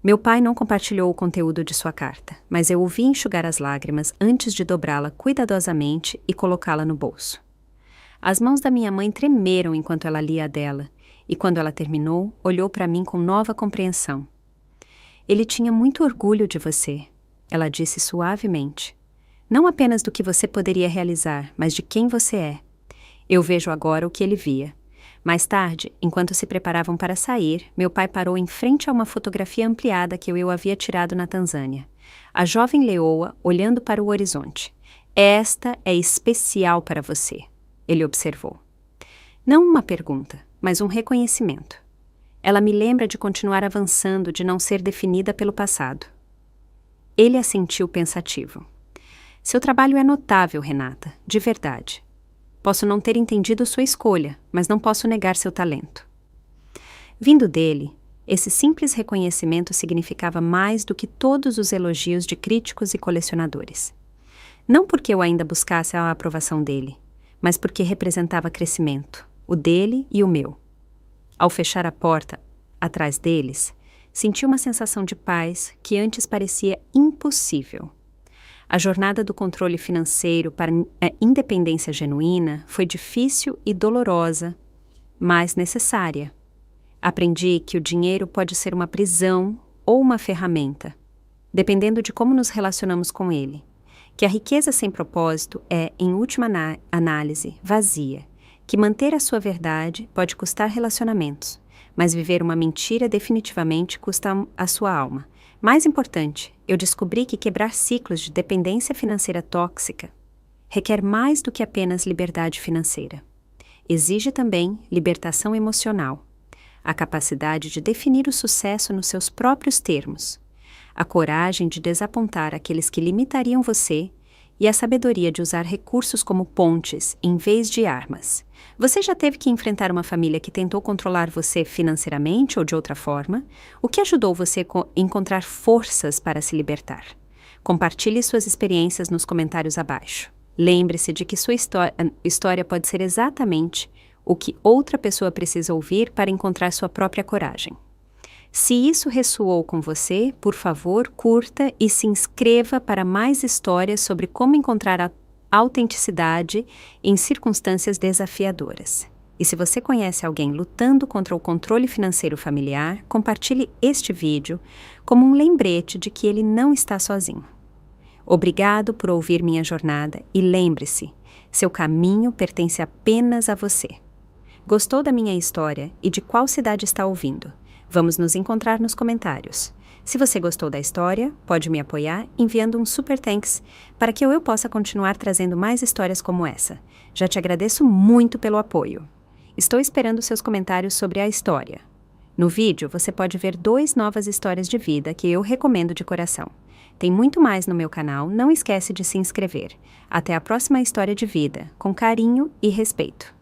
Meu pai não compartilhou o conteúdo de sua carta, mas eu o vi enxugar as lágrimas antes de dobrá-la cuidadosamente e colocá-la no bolso. As mãos da minha mãe tremeram enquanto ela lia a dela, e quando ela terminou, olhou para mim com nova compreensão. Ele tinha muito orgulho de você, ela disse suavemente. Não apenas do que você poderia realizar, mas de quem você é. Eu vejo agora o que ele via. Mais tarde, enquanto se preparavam para sair, meu pai parou em frente a uma fotografia ampliada que eu havia tirado na Tanzânia. A jovem leoa olhando para o horizonte. Esta é especial para você. Ele observou. Não uma pergunta, mas um reconhecimento. Ela me lembra de continuar avançando, de não ser definida pelo passado. Ele assentiu pensativo. Seu trabalho é notável, Renata, de verdade. Posso não ter entendido sua escolha, mas não posso negar seu talento. Vindo dele, Esse simples reconhecimento significava mais do que todos os elogios de críticos e colecionadores. Não porque eu ainda buscasse a aprovação dele, mas porque representava crescimento, o dele e o meu. Ao fechar a porta, atrás deles, senti uma sensação de paz que antes parecia impossível. A jornada do controle financeiro para a independência genuína foi difícil e dolorosa, mas necessária. Aprendi que o dinheiro pode ser uma prisão ou uma ferramenta, dependendo de como nos relacionamos com ele. Que a riqueza sem propósito é, em última análise, vazia. Que manter a sua verdade pode custar relacionamentos, mas viver uma mentira definitivamente custa a sua alma. Mais importante, eu descobri que quebrar ciclos de dependência financeira tóxica requer mais do que apenas liberdade financeira. Exige também libertação emocional, a capacidade de definir o sucesso nos seus próprios termos, a coragem de desapontar aqueles que limitariam você e a sabedoria de usar recursos como pontes em vez de armas. Você já teve que enfrentar uma família que tentou controlar você financeiramente ou de outra forma? O que ajudou você a encontrar forças para se libertar? Compartilhe suas experiências nos comentários abaixo. Lembre-se de que sua história pode ser exatamente o que outra pessoa precisa ouvir para encontrar sua própria coragem. Se isso ressoou com você, por favor, curta e se inscreva para mais histórias sobre como encontrar a autenticidade em circunstâncias desafiadoras. E se você conhece alguém lutando contra o controle financeiro familiar, compartilhe este vídeo como um lembrete de que ele não está sozinho. Obrigado por ouvir minha jornada e lembre-se, seu caminho pertence apenas a você. Gostou da minha história e de qual cidade está ouvindo? Vamos nos encontrar nos comentários. Se você gostou da história, pode me apoiar enviando um super thanks para que eu possa continuar trazendo mais histórias como essa. Já te agradeço muito pelo apoio. Estou esperando seus comentários sobre a história. No vídeo, você pode ver 2 novas histórias de vida que eu recomendo de coração. Tem muito mais no meu canal, não esquece de se inscrever. Até a próxima história de vida, com carinho e respeito.